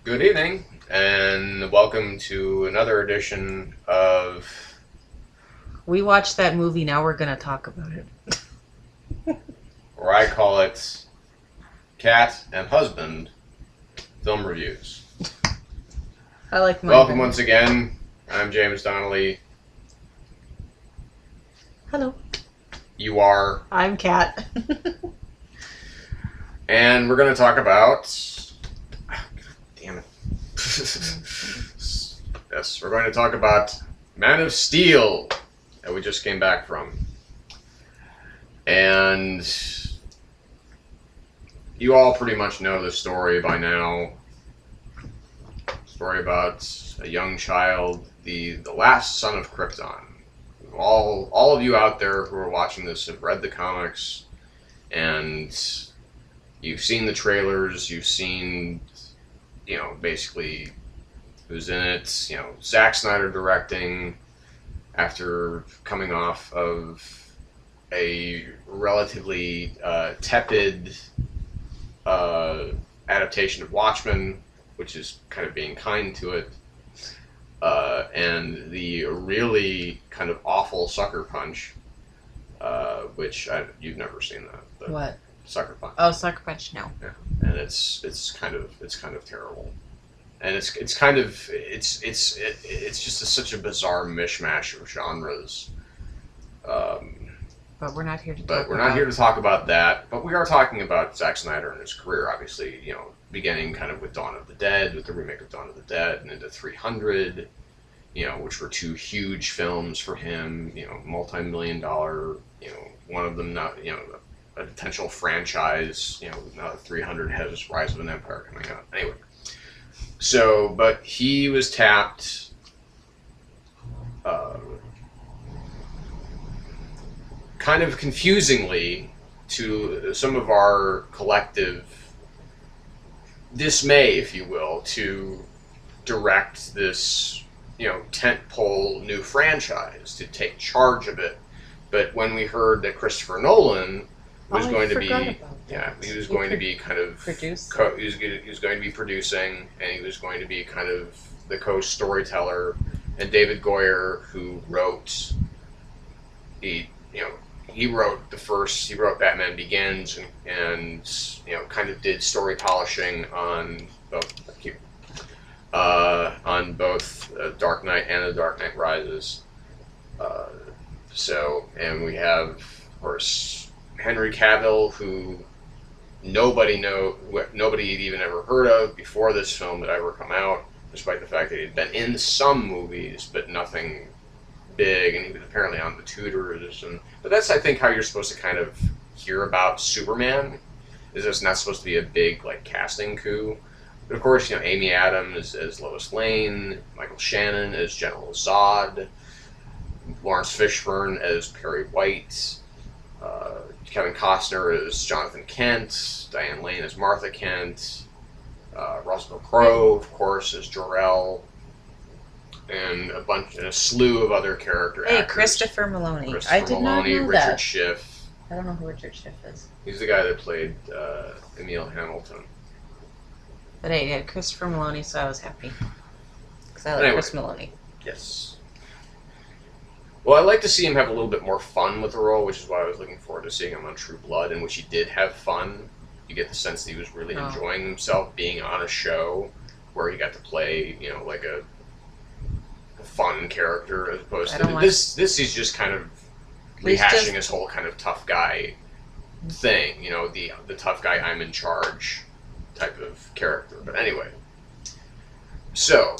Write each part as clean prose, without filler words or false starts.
Good evening, and welcome to another edition of, We watched that movie, now we're gonna talk about it. or I call it, Cat and Husband Film Reviews. I like mine Welcome better. once again. I'm James Donnelly. Hello. You are, I'm Kat. and we're going to talk about. Damn it. Yes, we're going to talk about Man of Steel that we just came back from. And you all pretty much know the story by now. Story about a young child, the last son of Krypton. All of you out there who are watching this have read the comics, and you've seen the trailers. You've seen, basically who's in it. Zack Snyder directing after coming off of a relatively tepid adaptation of Watchmen, which is kind of being kind to it, and the really kind of awful Sucker Punch, which you've never seen that. But What? Sucker Punch. Oh, Sucker Punch, no. Yeah, and it's kind of terrible, and it's just such a bizarre mishmash of genres. But we're not here to talk But we're not here to talk about that. But we are talking about Zack Snyder and his career, obviously, beginning kind of with Dawn of the Dead, with the remake of Dawn of the Dead, and into 300, which were two huge films for him, multi-million-dollar, one of them not, a potential franchise, now that 300 has Rise of an Empire coming out. Anyway, but he was tapped kind of confusingly to some of our collective dismay, if you will, to direct this, tentpole new franchise, to take charge of it. But when we heard that Christopher Nolan was going to be, he was going to be kind of he was going to be producing, and he was going to be kind of the co-storyteller, and David Goyer, who wrote he wrote Batman Begins, and kind of did story polishing on both Dark Knight and The Dark Knight Rises. And we have, of course, Henry Cavill, who nobody had even ever heard of before this film had ever come out, despite the fact that he'd been in some movies, but nothing big, and he was apparently on the Tudors. But that's, I think, how you're supposed to kind of hear about Superman. Is it's not supposed to be a big casting coup. But of course, Amy Adams as Lois Lane, Michael Shannon as General Zod, Lawrence Fishburne as Perry White, Kevin Costner as Jonathan Kent, Diane Lane as Martha Kent, Russell Crowe, of course, as Jor-El, and a slew of other character actors. Christopher Maloney. Christopher I did Maloney, not know Richard that. Schiff. I don't know who Richard Schiff is. He's the guy that played Emil Hamilton. But hey, yeah, Christopher Maloney, so I was happy. Because I like Chris Maloney. Yes. Well, I'd like to see him have a little bit more fun with the role, which is why I was looking forward to seeing him on True Blood, in which he did have fun. You get the sense that he was really enjoying himself being on a show where he got to play, like a fun character, as opposed to this. He's just kind of rehashing his whole kind of tough guy thing. The tough guy, I'm in charge type of character. But anyway, so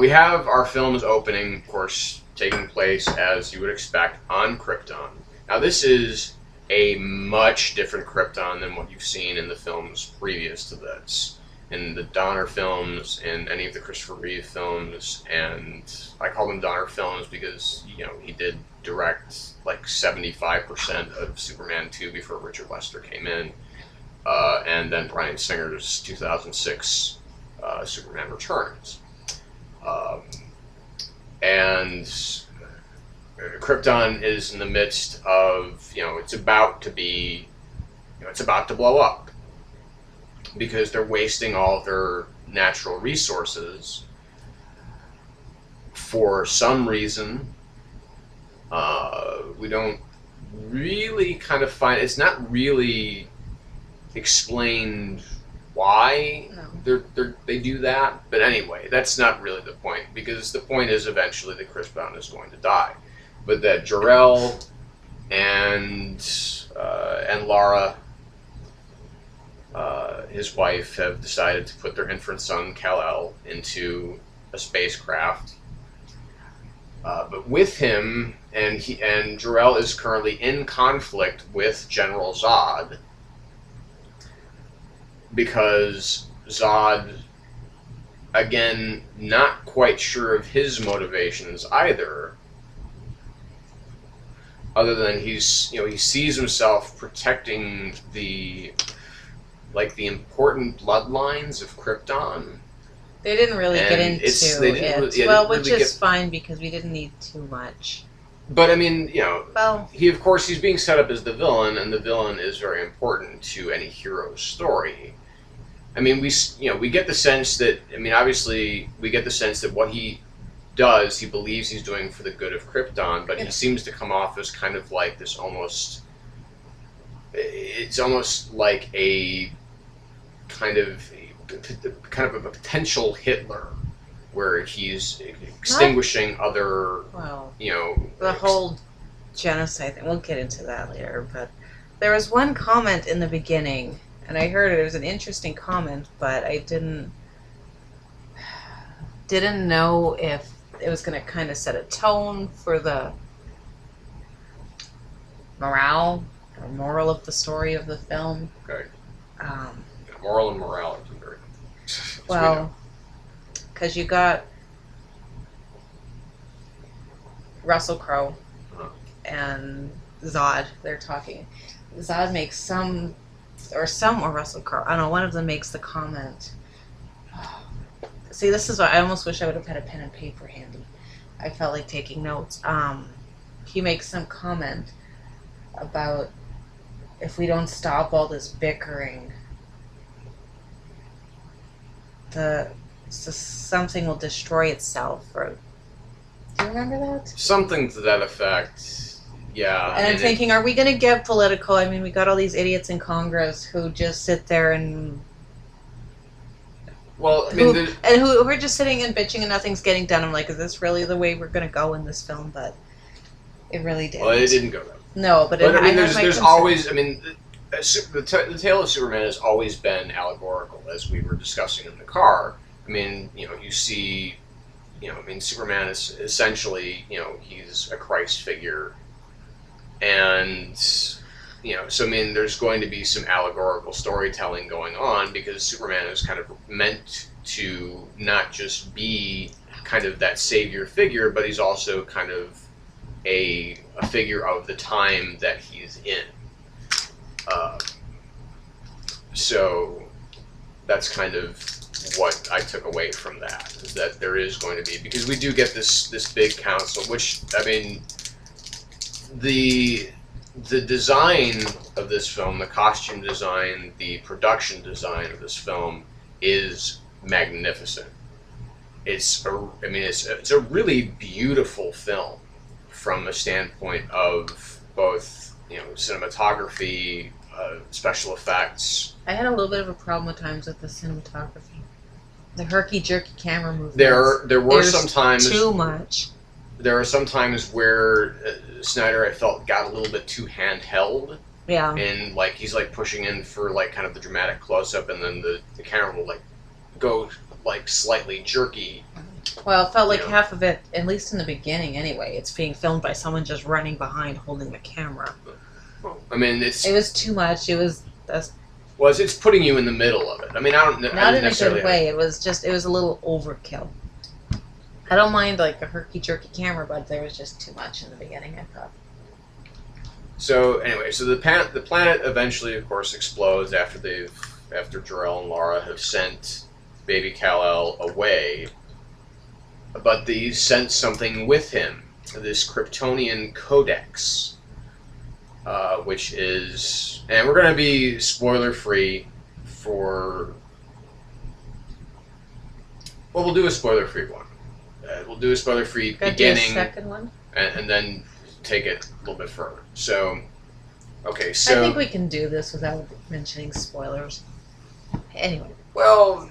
we have our film's opening, of course, taking place, as you would expect, on Krypton. Now, this is a much different Krypton than what you've seen in the films previous to this. In the Donner films, in any of the Christopher Reeve films, and I call them Donner films because, he did direct like 75% of Superman 2 before Richard Lester came in, and then Bryan Singer's 2006 Superman Returns. And Krypton is in the midst of, it's about to blow up. because they're wasting all of their natural resources for some reason. We don't really kind of find, it's not really explained why they do that, but anyway, that's not really the point, because the point is eventually that Chris Brown is going to die, but that Jor-El and Lara, his wife, have decided to put their infant son Kal-El into a spacecraft. But with him, and Jor-El is currently in conflict with General Zod, because Zod, again, not quite sure of his motivations either, other than he sees himself protecting the important bloodlines of Krypton. They didn't really get into it. Well, which is fine, because we didn't need too much. But I mean, he's being set up as the villain, and the villain is very important to any hero's story. I mean, we get the sense that, obviously, we get the sense that what he does, he believes he's doing for the good of Krypton, but he seems to come off as kind of like this it's almost like a kind of a potential Hitler, where he's extinguishing other, the whole genocide thing. We'll get into that later, but there was one comment in the beginning, and I heard it was an interesting comment, but I didn't know if it was going to kind of set a tone for the moral of the story of the film. Okay. Moral and morality. Well, because you got Russell Crowe and Zod, they're talking. Zod makes or Russell Crowe, I don't know, one of them makes the comment. See, this is why I almost wish I would have had a pen and paper handy. I felt like taking notes. He makes some comment about, if we don't stop all this bickering, something will destroy itself. Or do you remember that? Something to that effect. Yeah. And I'm thinking, are we going to get political? I mean, we got all these idiots in Congress who just sit there and who are just sitting and bitching and nothing's getting done. I'm like, is this really the way we're going to go in this film? But it really didn't. Well, it didn't go that way. No, but there's always, the tale of Superman has always been allegorical, as we were discussing in the car. I mean, you see, Superman is essentially, he's a Christ figure, and so there's going to be some allegorical storytelling going on, because Superman is kind of meant to not just be kind of that savior figure, but he's also kind of a figure of the time that he's in. So that's kind of what I took away from that, is that there is going to be, because we do get this big council, which, the design of this film, the costume design, the production design of this film is magnificent. It's a really beautiful film from a standpoint of both, cinematography, special effects. I had a little bit of a problem at times with the cinematography. The herky-jerky camera movements. There were some times too much. There are some times where Snyder, I felt, got a little bit too handheld. Yeah. And he's pushing in for kind of the dramatic close-up, and then the camera will go slightly jerky. Well, it felt like half of it, at least in the beginning anyway, it's being filmed by someone just running behind holding the camera. Well, it was too much. It's putting you in the middle of it. Not in a good way. It was a little overkill. I don't mind a herky-jerky camera, but there was just too much in the beginning, I thought. So anyway, the planet eventually, of course, explodes after Jor-El and Lara have sent baby Kal-El away, but they sent something with him, this Kryptonian Codex, which is, and we're going to be spoiler-free for... Well, we'll do a spoiler-free one. We'll do a spoiler-free beginning, do a second one, and then take it a little bit further. So, okay, so... I think we can do this without mentioning spoilers. Anyway. Well,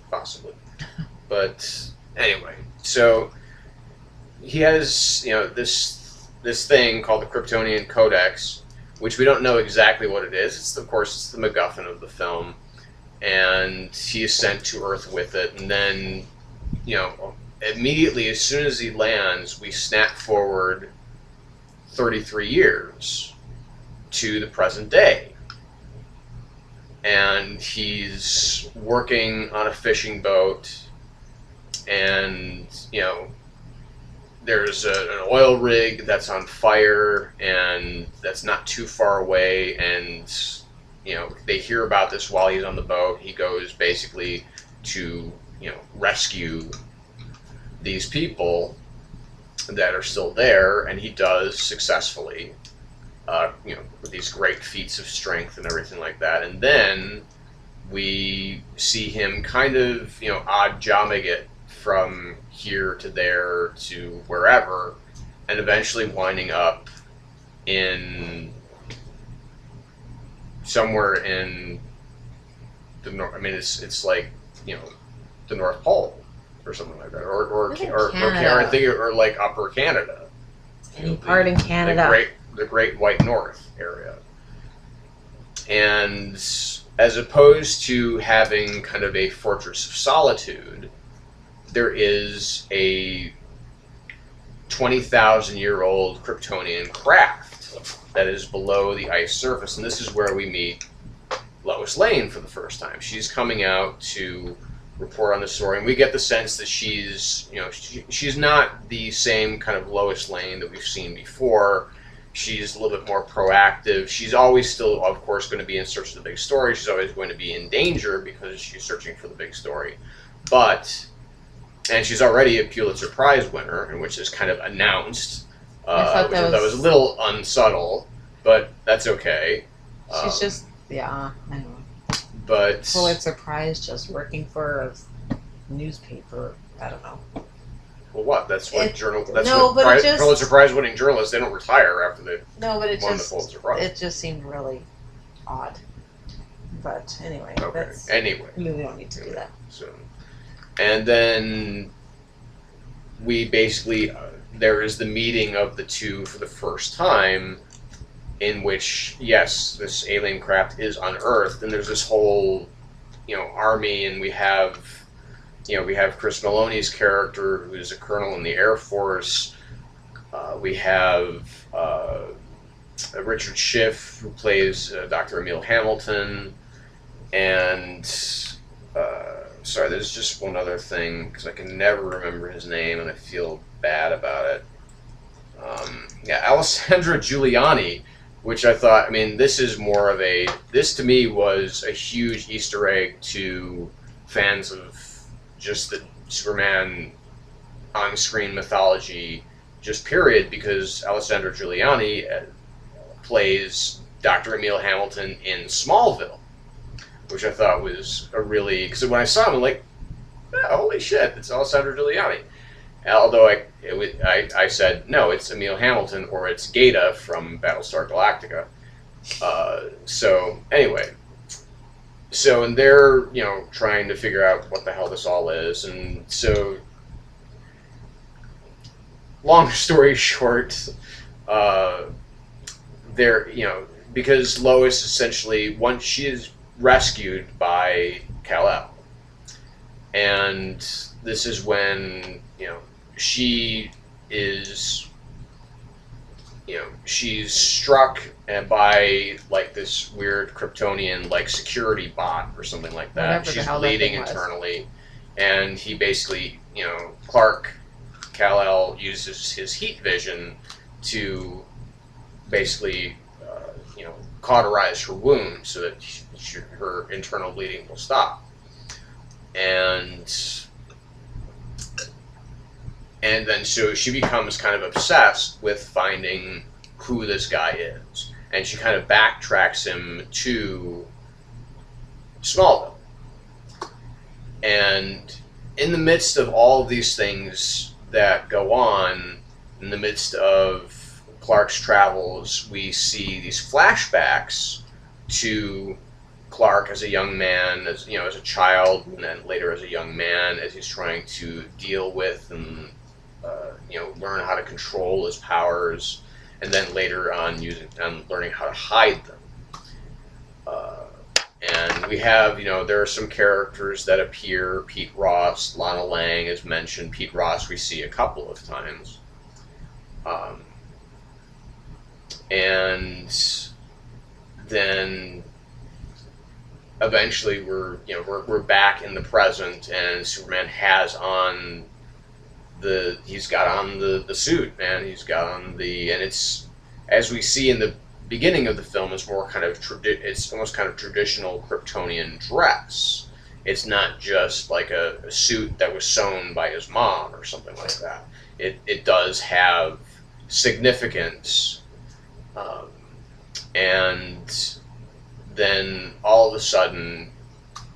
possibly. But, anyway, so he has, this thing called the Kryptonian Codex, which we don't know exactly what it is. It's, of course, it's the MacGuffin of the film. And he is sent to Earth with it, and then, immediately as soon as he lands, we snap forward 33 years to the present day. And he's working on a fishing boat, and, there's an oil rig that's on fire, and that's not too far away, and... they hear about this while he's on the boat. He goes basically to, rescue these people that are still there, and he does successfully, with these great feats of strength and everything like that. And then we see him kind of, odd jobbing it from here to there to wherever, and eventually winding up in... somewhere in the north. I mean, it's like the North Pole or something like that, or I think, or like Upper Canada, any part in Canada, the Great White North area. And as opposed to having kind of a fortress of solitude, there is a 20,000-year-old Kryptonian craft that is below the ice surface, and this is where we meet Lois Lane for the first time. She's coming out to report on the story, and we get the sense that she's not the same kind of Lois Lane that we've seen before. She's a little bit more proactive. She's always still, of course, going to be in search of the big story. She's always going to be in danger because she's searching for the big story. And she's already a Pulitzer Prize winner, and which is kind of announced. That was a little unsubtle, but that's okay. She's just, I know. But Pulitzer Prize, just working for a newspaper. I don't know. Well, what? That's what just, Pulitzer Prize winning journalists, they don't retire after they won the Pulitzer Prize. It just seemed really odd. But anyway, we don't need to do that. So, and then we basically there is the meeting of the two for the first time, in which, yes, this alien craft is unearthed, and there's this whole, army, and we have Chris Meloni's character, who's a colonel in the Air Force. We have Richard Schiff, who plays Dr. Emil Hamilton, and sorry, there's just one other thing, because I can never remember his name, and I feel bad about it. Alessandra Giuliani, which I thought, this is more of this to me was a huge Easter egg to fans of just the Superman on-screen mythology, just period, because Alessandra Giuliani plays Dr. Emil Hamilton in Smallville, which I thought was a really... Because when I saw him, I'm like, holy shit, it's Alessandra Giuliani. Although I said, no, it's Emil Hamilton, or it's Gata from Battlestar Galactica. So, anyway. So, and they're, trying to figure out what the hell this all is. And so, long story short, because Lois essentially, once she is rescued by Kal-El, and this is when, she is, she's struck by, this weird Kryptonian, security bot or something like that. She's bleeding internally, and he basically, Clark Kal-El uses his heat vision to basically, cauterize her wound so that her internal bleeding will stop. And then so she becomes kind of obsessed with finding who this guy is. And she kind of backtracks him to Smallville. And in the midst of all of these things that go on, in the midst of Clark's travels, we see these flashbacks to Clark as a young man, as as a child, and then later as a young man, as he's trying to deal with and learn how to control his powers, and then later on learning how to hide them. And we have, there are some characters that appear. Pete Ross, Lana Lang is mentioned. Pete Ross we see a couple of times. And then eventually we're back in the present, and Superman has on he's got on the suit, man. He's got on and it's, as we see in the beginning of the film, is more kind of it's almost kind of traditional Kryptonian dress. It's not just like a suit that was sewn by his mom or something like that. It does have significance, and then all of a sudden,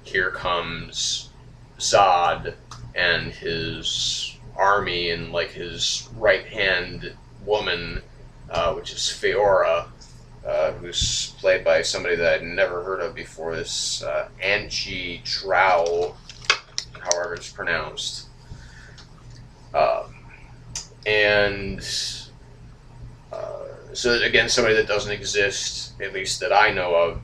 here comes Zod and his army, and like his right hand woman, which is Feora, who's played by somebody that I'd never heard of before, this Angie Trow, however it's pronounced. So again, somebody that doesn't exist, at least that I know of,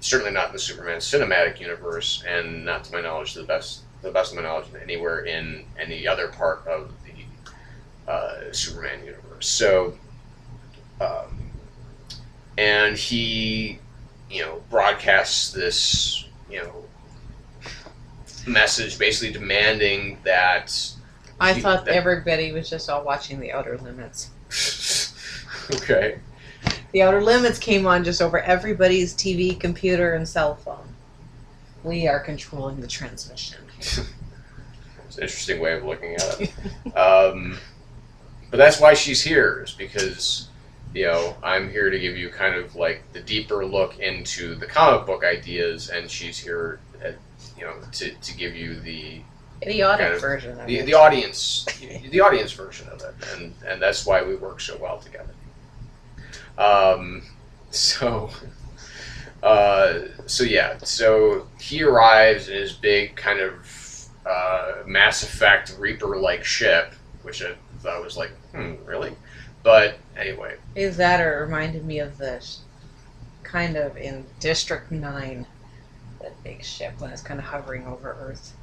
certainly not in the Superman cinematic universe, and not to my knowledge, to the best of my knowledge, anywhere in any other part of the Superman universe. So, and he, broadcasts this, message basically demanding that. I thought everybody was just all watching The Outer Limits. Okay. The Outer Limits came on just over everybody's TV, computer, and cell phone. We are controlling the transmission. It's an interesting way of looking at it. But that's why she's here, is because, I'm here to give you kind of like the deeper look into the comic book ideas, and she's here, to give you the idiotic version of it. The audience version of it, and that's why we work so well together. So he arrives in his big kind of Mass Effect Reaper-like ship, which I thought was like, really? But anyway. Is that, or it reminded me of the kind of in District 9, that big ship when it's kind of hovering over Earth.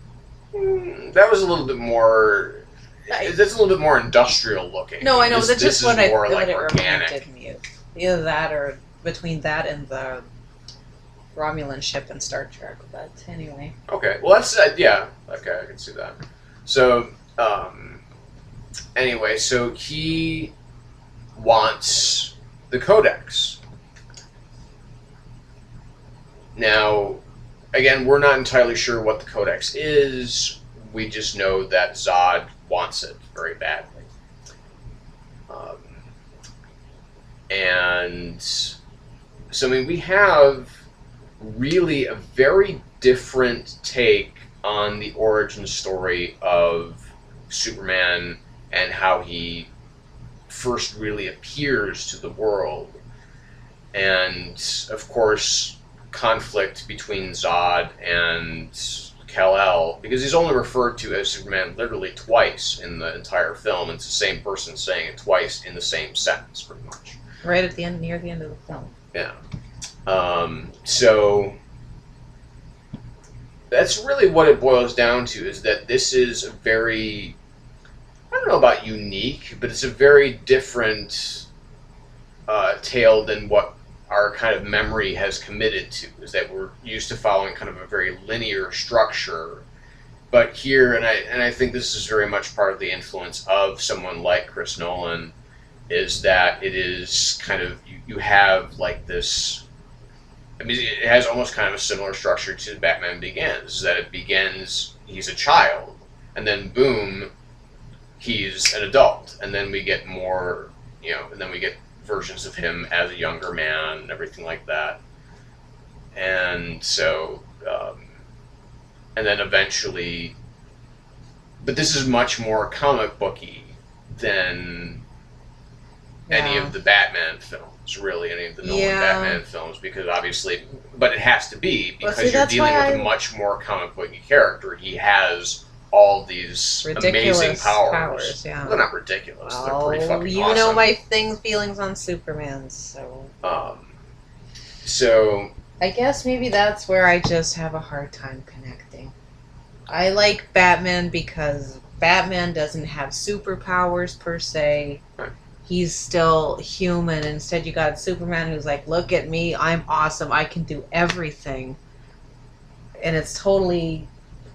That was a little bit more. That's a little bit more industrial looking. No, I know. That's just what it organic. Reminded me of. Either that, or between that and the Romulan ship in Star Trek. But anyway. Okay. Well, that's yeah. Okay, I can see that. So, anyway, so he wants the Codex. Now, again, we're not entirely sure what the Codex is. We just know that Zod wants it very badly. And so, we have really a very different take on the origin story of Superman and how he first really appears to the world. And, of course, conflict between Zod and Kal-El, because he's only referred to as Superman literally twice in the entire film. It's the same person saying it twice in the same sentence, pretty much. Right at the end, near the end of the film. Yeah. So that's really what it boils down to, is that this is a very, I don't know about unique, but it's a very different tale than what our kind of memory has committed to, is that we're used to following kind of a very linear structure. But here, and I think this is very much part of the influence of someone like Chris Nolan, is that it is kind of, you have like this, it has almost kind of a similar structure to Batman Begins, that it begins, he's a child, and then boom, he's an adult, and then we get more, and then we get versions of him as a younger man and everything like that. and so and then eventually, but this is much more comic booky than any of the Batman films, really, any of the Nolan Batman films, because obviously, but it has to be, because you're dealing with a much more comic booky character. He has all these amazing powers. Yeah. Well, they're not ridiculous. They're pretty fucking you awesome. know my feelings on Superman, so... So... I guess maybe that's where I just have a hard time connecting. I like Batman because Batman doesn't have superpowers per se. Right. He's still human. Instead, you got Superman who's like, look at me, I'm awesome, I can do everything. And it's totally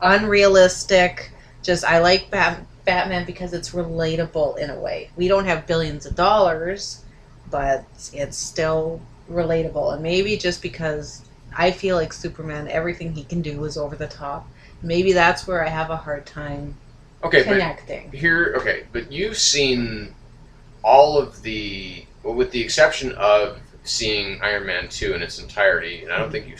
unrealistic. Just, I like Batman because it's relatable in a way. We don't have billions of dollars, but it's still relatable. And maybe just because I feel like Superman, everything he can do is over the top. Maybe that's where I have a hard time connecting. But you've seen all of the, well, with the exception of seeing Iron Man 2 in its entirety, and I don't think you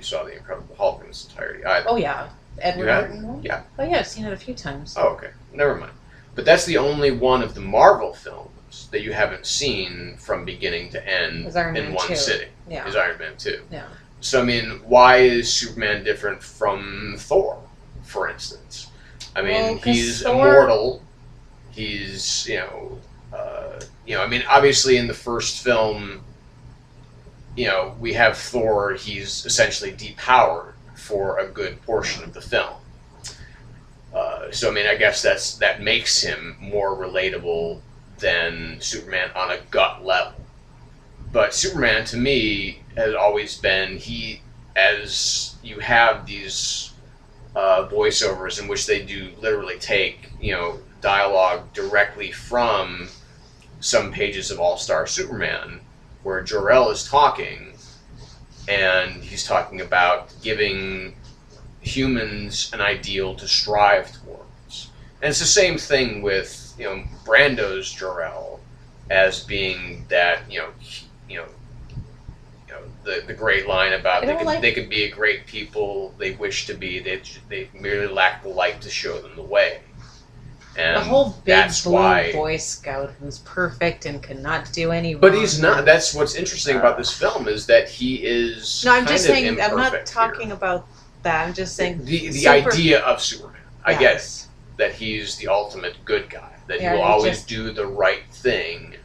saw the Incredible Hulk in its entirety either. Oh yeah, Edward Norton one? Yeah. Oh yeah, I've seen it a few times. Oh, okay. Never mind. But that's the only one of the Marvel films that you haven't seen from beginning to end in one sitting. Yeah. Is Iron Man 2. Yeah. So, I mean, why is Superman different from Thor, for instance? I mean, he's immortal. He's, I mean, obviously in the first film, we have Thor. He's essentially depowered for a good portion of the film. So, I mean, I guess that makes him more relatable than Superman on a gut level. But Superman, to me, has always been, as you have these voiceovers in which they do literally take, dialogue directly from some pages of All-Star Superman, where Jor-El is talking, and he's talking about giving humans an ideal to strive towards. And it's the same thing with, Brando's Jor-El as being that, the great line about they could be a great people they wish to be, they merely lack the light to show them the way. And the whole big blue Boy Scout who's perfect and cannot do any wrong. But he's not. That's what's interesting about this film, is that he is. No, I'm just saying. I'm not talking about that. I'm just saying the idea of Superman. I get it, that he's the ultimate good guy. That he will always do the right thing.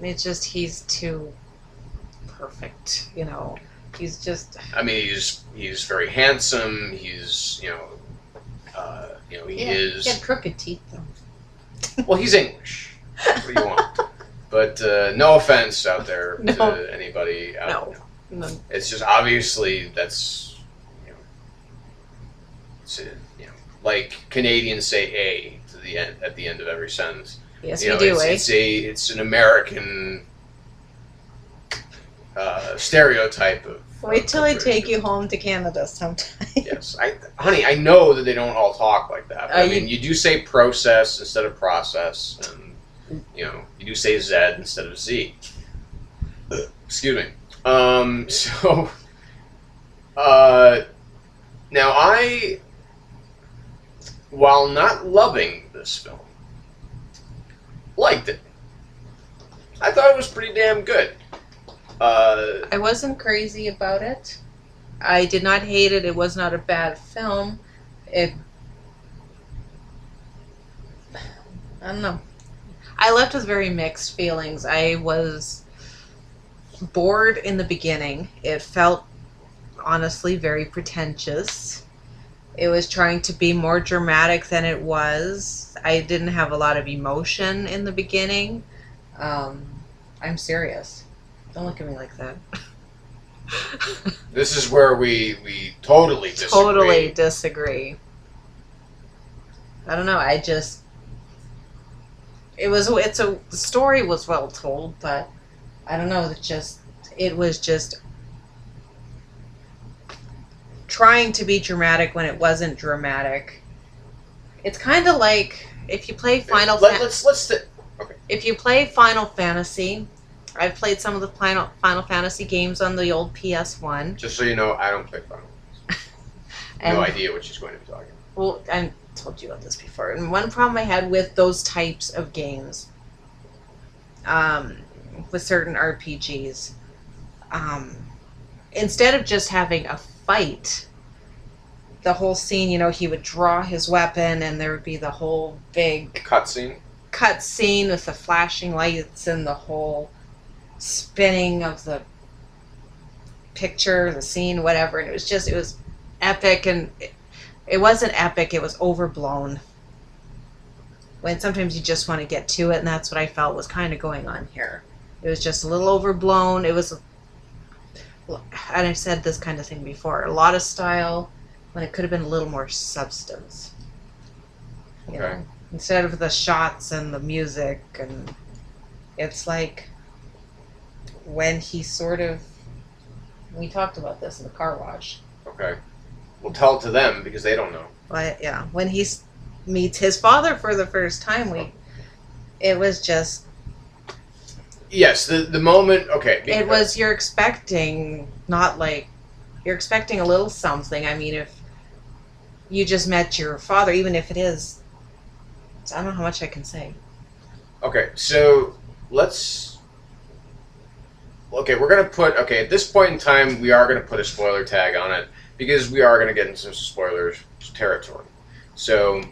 It's just he's too perfect. He's just. I mean, he's very handsome. He's he is. He had crooked teeth though. Well, he's English. What do you want? But no offense out there to anybody. No. It's just obviously that's like Canadians say "a" to the end at the end of every sentence. Yes, we do. It's an American stereotype of. Wait till I take you home to Canada sometime. Yes, honey, I know that they don't all talk like that. I mean, you do say process instead of process, and you do say Z instead of Z. Excuse me. Now while not loving this film, liked it. I thought it was pretty damn good. I wasn't crazy about it. I did not hate it. It was not a bad film. I don't know. I left with very mixed feelings. I was bored in the beginning. It felt, honestly, very pretentious. It was trying to be more dramatic than it was. I didn't have a lot of emotion in the beginning. I'm serious. Don't look at me like that. This is where we totally disagree. Totally disagree. I don't know. The story was well told, but I don't know. It was just trying to be dramatic when it wasn't dramatic. It's kind of like if you play Final Fantasy. Okay. If you play Final Fantasy, I've played some of the Final Fantasy games on the old PS1. Just so you know, I don't play Final And, no idea what she's going to be talking about. well, I told you about this before. And one problem I had with those types of games, with certain RPGs, instead of just having a fight, the whole scene, he would draw his weapon and there would be the whole big Cutscene? cut scene with the flashing lights and the whole spinning of the picture, the scene, whatever. And it was epic, and it wasn't epic, it was overblown. When sometimes you just want to get to it, and that's what I felt was kind of going on here. It was just a little overblown. It was, and I've said this kind of thing before, a lot of style when it could have been a little more substance. Okay. Instead of the shots and the music, and it's like when he we talked about this in the car wash. Okay. We'll tell it to them because they don't know. But yeah, when he meets his father for the first time, it was just... Yes, the moment, okay. It was, you're expecting a little something. I mean, if you just met your father, even if it is... I don't know how much I can say. Okay, so we're going to put... Okay, at this point in time, we are going to put a spoiler tag on it because we are going to get into some spoilers territory. So,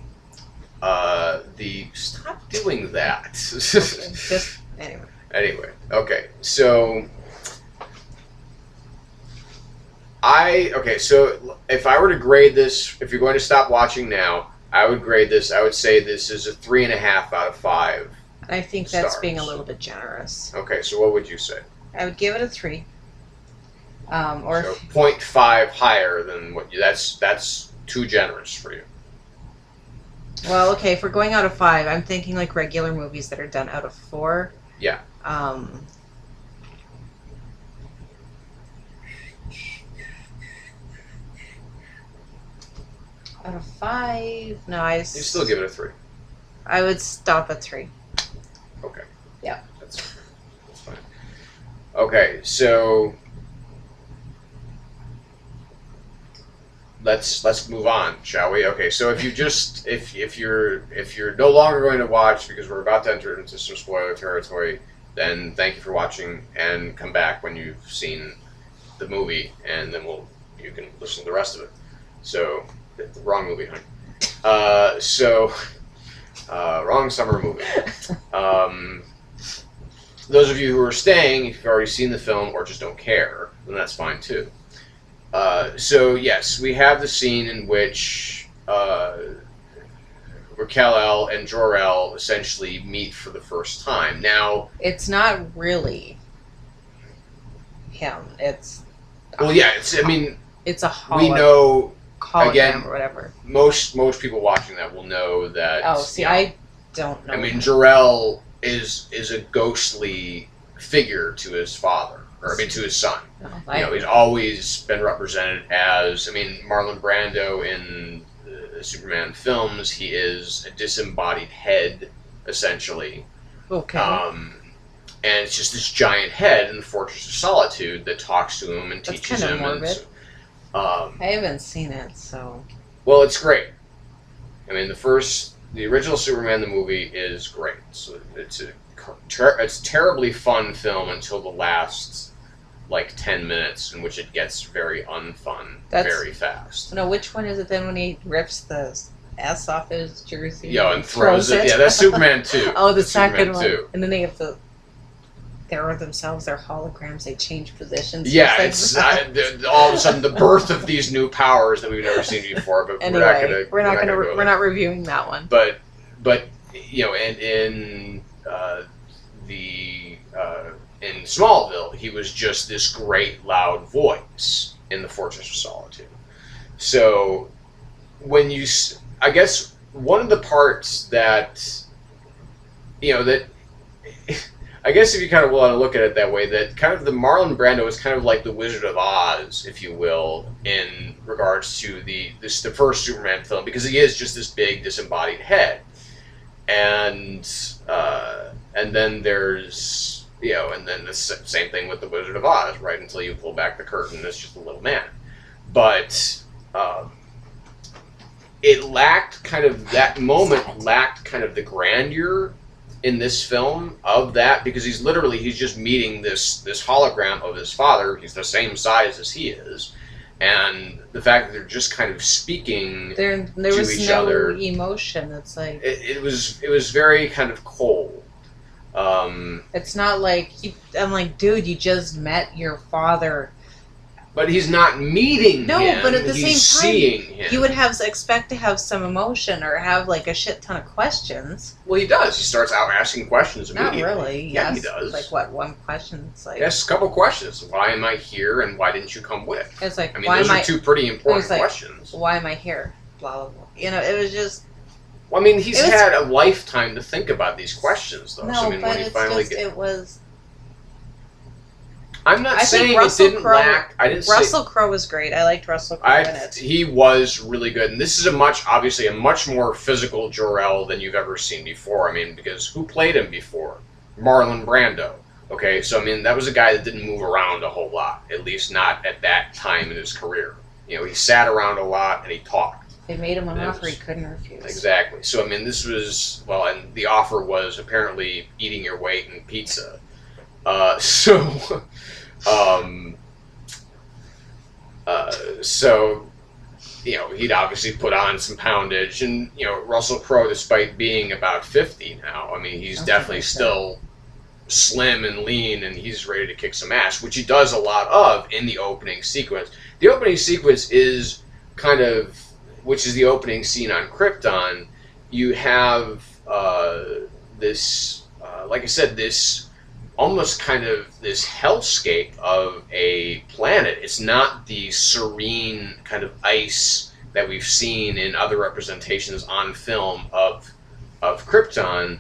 stop doing that. Just, anyway. Anyway, okay, so... so if I were to grade this, if you're going to stop watching now, I would grade this, I would say this is a 3.5 out of 5. I think that's stars. being a little bit generous. Okay, so what would you say? I would give it a 3. Or so 0.5 higher than what you... That's too generous for you. Well, okay, if we're going out of 5, I'm thinking like regular movies that are done out of 4. Yeah. Out of 5, no, You still give it a 3. I would stop at 3. Okay. Yeah. That's fine. Okay, so let's move on, shall we? Okay, so if you just if you're no longer going to watch because we're about to enter into some spoiler territory, then thank you for watching and come back when you've seen the movie, and then you can listen to the rest of it. So the wrong movie, honey. Wrong summer movie. Those of you who are staying, if you've already seen the film or just don't care, then that's fine too. So yes, we have the scene in which Raquel and Jor-El essentially meet for the first time. Now, it's not really him. It's well, yeah. It's a hologram. We know Again, or whatever. Most people watching that will know that. Oh, see, I don't know. I mean, Jor-El is a ghostly figure to his father, or to his son. No, he's always been represented as. Marlon Brando in the Superman films, he is a disembodied head, essentially. Okay. And it's just this giant head in the Fortress of Solitude that talks to him and That's teaches kind of him. morbid. I haven't seen it, so. Well, it's great. The original Superman, the movie, is great. So it's a terribly fun film until the last 10 minutes, in which it gets very unfun very fast. No, which one is it then when he rips the S off his jersey? Yeah, and throws it. Yeah, that's Superman 2. Oh, the second one. 2. And then they have they're themselves, they're holograms, they change positions. Yeah, it's all of a sudden the birth of these new powers that we've never seen before. But anyway, we're not reviewing that one. But in Smallville, he was just this great loud voice in the Fortress of Solitude. So I guess one of the parts that I guess if you kind of want to look at it that way, that kind of the Marlon Brando is kind of like the Wizard of Oz, if you will, in regards to the first Superman film, because he is just this big disembodied head, and then there's You know, and then the same thing with the Wizard of Oz, right? Until you pull back the curtain, it's just a little man. But it lacked kind of that moment lacked kind of the grandeur in this film of that, because he's just meeting this hologram of his father. He's the same size as he is, and the fact that they're just kind of speaking there to was each no other, emotion. It's like it was very kind of cold. It's not like I'm like, dude, you just met your father. But he's not meeting no, him. But at the he's same time, seeing him. You would expect to have some emotion or have like a shit ton of questions. Well, he does. He starts out asking questions immediately. Not really. Yeah, yes. he does. Like what? One question? It's like yes, a couple questions. Why am I here, and why didn't you come with? It's like, I mean, those are two pretty important questions. Why am I here? Blah blah blah. You know, it was just. Well, I mean, he's had a lifetime to think about these questions, though. No, so, I mean, but when he it's finally just it was. I'm not saying it didn't lack. I didn't say Russell Crowe was great. I liked Russell Crowe in it. He was really good, and this is obviously a much more physical Jor-El than you've ever seen before. I mean, because who played him before? Marlon Brando. Okay, so I mean, that was a guy that didn't move around a whole lot, at least not at that time in his career. You know, he sat around a lot and he talked. They made him an offer he couldn't refuse. Exactly. So I mean, this was and the offer was apparently eating your weight in pizza. So, you know, he'd obviously put on some poundage, and you know, Russell Crowe, despite being about 50 now, I mean, he's definitely still slim and lean, and he's ready to kick some ass, which he does a lot of in the opening sequence. The opening sequence is which is the opening scene on Krypton. You have this, like I said, this almost kind of this hellscape of a planet. It's not the serene kind of ice that we've seen in other representations on film of Krypton,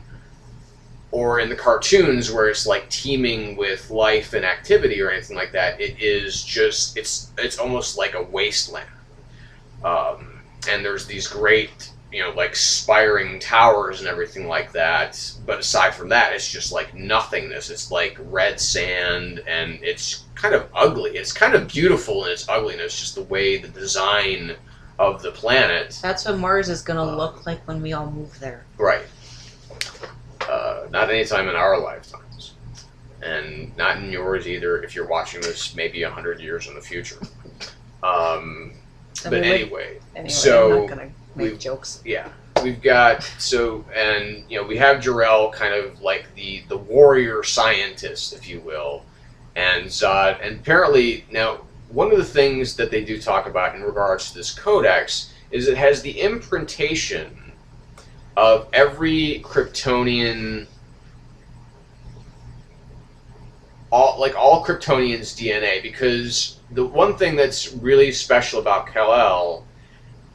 or in the cartoons where it's like teeming with life and activity or anything like that. It is just it's almost like a wasteland, and there's these great, you know, like spiring towers and everything like that. But aside from that, it's just like nothingness. It's like red sand, and it's kind of ugly. It's kind of beautiful in its ugliness, just the way the design of the planet. That's what Mars is going to look like when we all move there. Right. Not anytime in our lifetimes. And not in yours either, if you're watching this maybe 100 years in the future. But anyway, so I'm not going to make jokes. Yeah, we've got and you know, we have Jor-El kind of like the warrior scientist, if you will, and Zod. And apparently, now one of the things that they do talk about in regards to this codex is it has the imprintation of every Kryptonian, all Kryptonians' DNA, because the one thing that's really special about Kal-El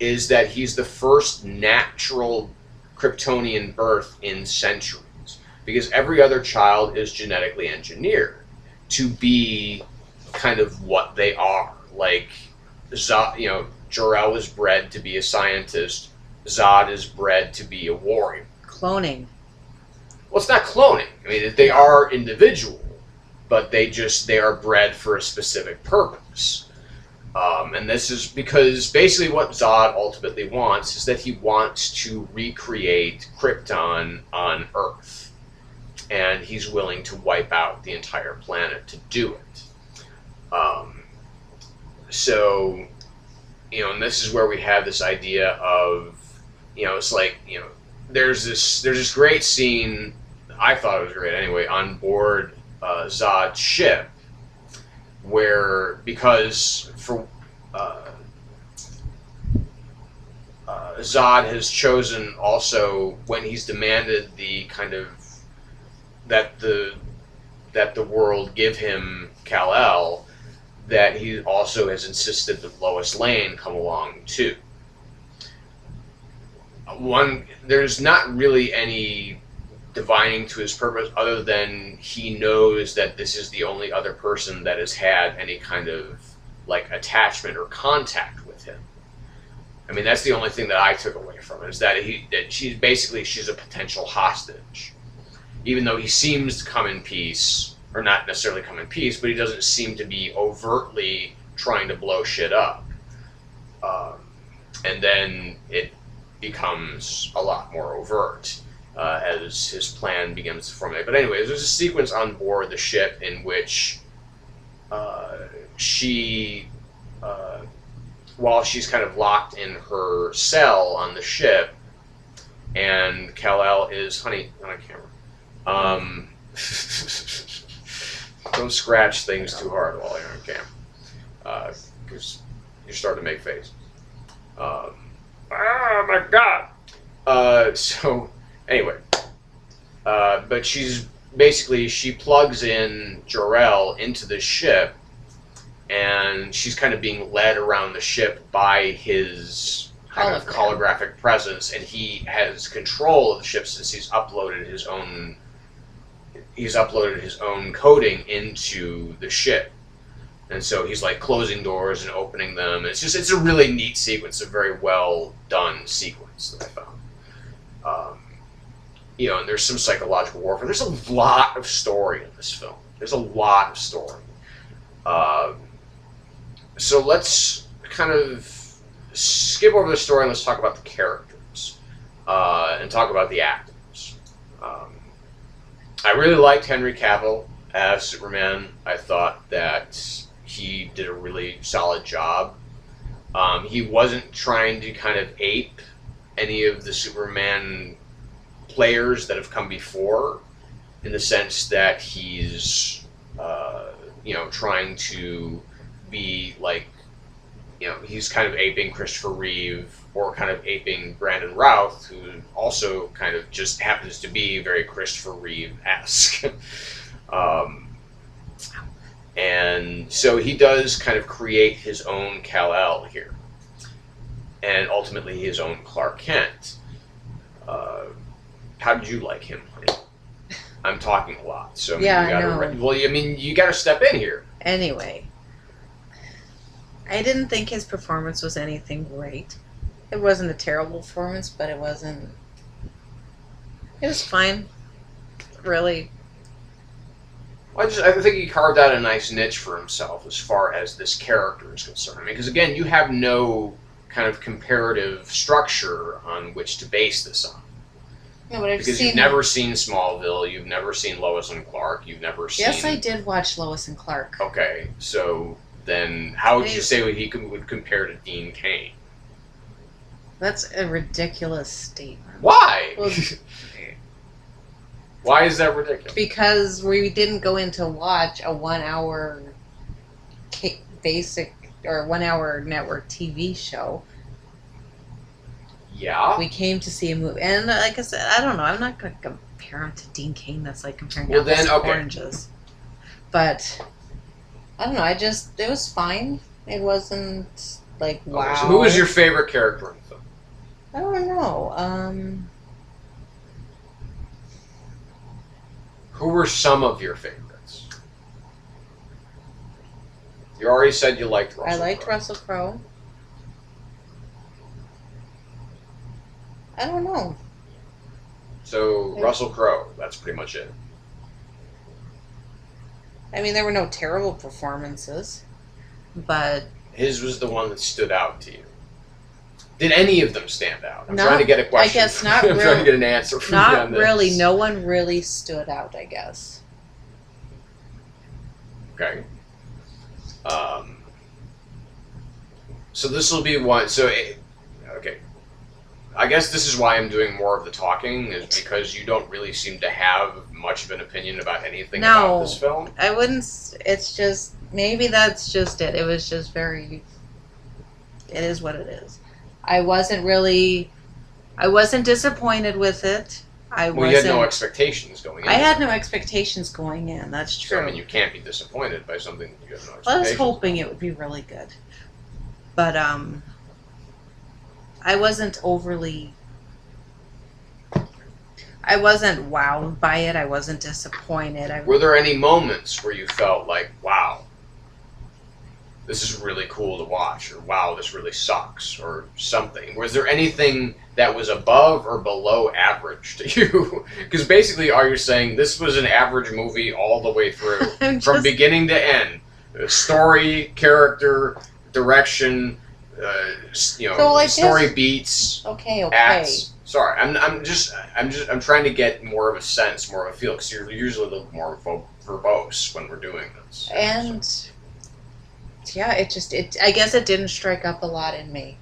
is that he's the first natural Kryptonian birth in centuries, because every other child is genetically engineered to be kind of what they are. Like Zod, you know, Jor-El is bred to be a scientist. Zod is bred to be a warrior. Cloning. Well, it's not cloning. I mean, they are individual, but they are bred for a specific purpose. And this is because basically what Zod ultimately wants is that he wants to recreate Krypton on Earth. And he's willing to wipe out the entire planet to do it. So, you know, and this is where we have this idea of, you know, it's like, you know, there's this great scene, I thought it was great anyway, on board Zod's ship, where, because Zod has chosen also, when he's demanded the kind of that the world give him Kal-El, that he also has insisted that Lois Lane come along too. There's not really any divining to his purpose, other than he knows that this is the only other person that has had any kind of like attachment or contact with him. I mean, that's the only thing that I took away from it, is that she's a potential hostage. Even though he seems to come in peace, or not necessarily come in peace, but he doesn't seem to be overtly trying to blow shit up. And then it becomes a lot more overt as his plan begins to formulate. But anyways, there's a sequence on board the ship in which she, while she's kind of locked in her cell on the ship, and Kal-El is, honey, not on camera. Don't scratch things too hard while you're on camera, because you're starting to make faces. Oh my god! So, anyway. But she's basically, she plugs in Jor-El into the ship, and she's kind of being led around the ship by his kind of holographic presence, and he has control of the ship since he's uploaded his own coding into the ship. And so he's like closing doors and opening them. It's a really neat sequence, a very well done sequence that I found. And there's some psychological warfare. There's a lot of story in this film. There's a lot of story. So let's kind of skip over the story and let's talk about the characters and talk about the actors. I really liked Henry Cavill as Superman. I thought that he did a really solid job. He wasn't trying to kind of ape any of the Superman players that have come before, in the sense that he's, trying to be like, he's kind of aping Christopher Reeve or kind of aping Brandon Routh, who also kind of just happens to be very Christopher Reeve-esque. And so he does kind of create his own Kal-El here, and ultimately his own Clark Kent. How did you like him, honey? I'm talking a lot, so yeah, I know. You got to step in here. Anyway, I didn't think his performance was anything great. It wasn't a terrible performance, but it wasn't. It was fine, really. Well, I think he carved out a nice niche for himself as far as this character is concerned. Because again, you have no kind of comparative structure on which to base this on. No, but because you've never seen Smallville, you've never seen Lois and Clark, you've never seen... Yes, I did watch Lois and Clark. Okay, so then how would you say would compare to Dean Cain? That's a ridiculous statement. Why? Well, why is that ridiculous? Because we didn't go in to watch a 1 hour basic or 1 hour network TV show. Yeah. We came to see a movie. And like I said, I don't know. I'm not going to compare him to Dean Cain. That's like comparing apples to oranges. But, I don't know. It was fine. It wasn't like, wow. Okay, so who was your favorite character in the film? I don't know. Who were some of your favorites? You already said you liked Russell Crowe. I liked Russell Crowe. I don't know. So, Russell Crowe, that's pretty much it. I mean, there were no terrible performances, but... His was the one that stood out to you. Did any of them stand out? I'm trying to get a question. I guess not really. I'm trying to get an answer from you on this. Not really. No one really stood out, I guess. Okay. So this will be one... okay. I guess this is why I'm doing more of the talking, is because you don't really seem to have much of an opinion about anything about this film. I wouldn't... It's just... Maybe that's just it. It was just very... It is what it is. I wasn't disappointed with it. You had no expectations going in. I had no expectations going in, that's true. So, I mean, you can't be disappointed by something that you have no expectations. I was hoping it would be really good. But, I wasn't wowed by it. I wasn't disappointed. Were there any moments where you felt like, wow? this is really cool to watch, or wow, this really sucks, or something? Was there anything that was above or below average to you? Because basically, are you saying this was an average movie all the way through, from beginning to end? Story, character, direction, story beats, okay. acts. Sorry, I'm trying to get more of a sense, more of a feel, because you're usually a little more verbose when we're doing this. And yeah, I guess it didn't strike up a lot in me,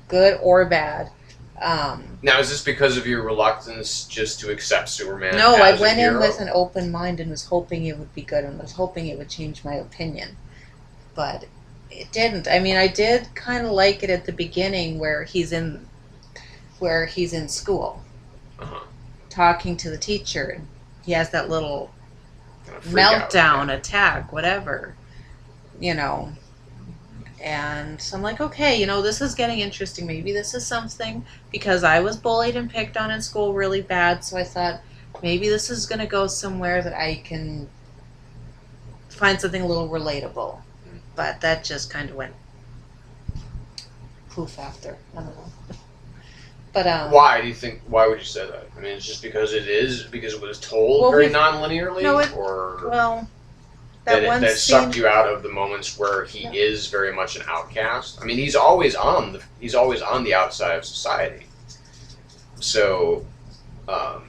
good or bad. Now, is this because of your reluctance just to accept Superman? No, as I went a hero? in with an open mind and was hoping it would be good and was hoping it would change my opinion, but it didn't. I mean, I did kind of like it at the beginning where he's in school, talking to the teacher, and he has that little kind of meltdown, attack, whatever, And so I'm like, okay, this is getting interesting. Maybe this is something, because I was bullied and picked on in school really bad. So I thought maybe this is going to go somewhere that I can find something a little relatable. But that just kind of went poof after. I don't know. But why would you say that? I mean, it's just because it was told very non-linearly, that sucked you out of the moments where he is very much an outcast. I mean, he's always on the outside of society. So, I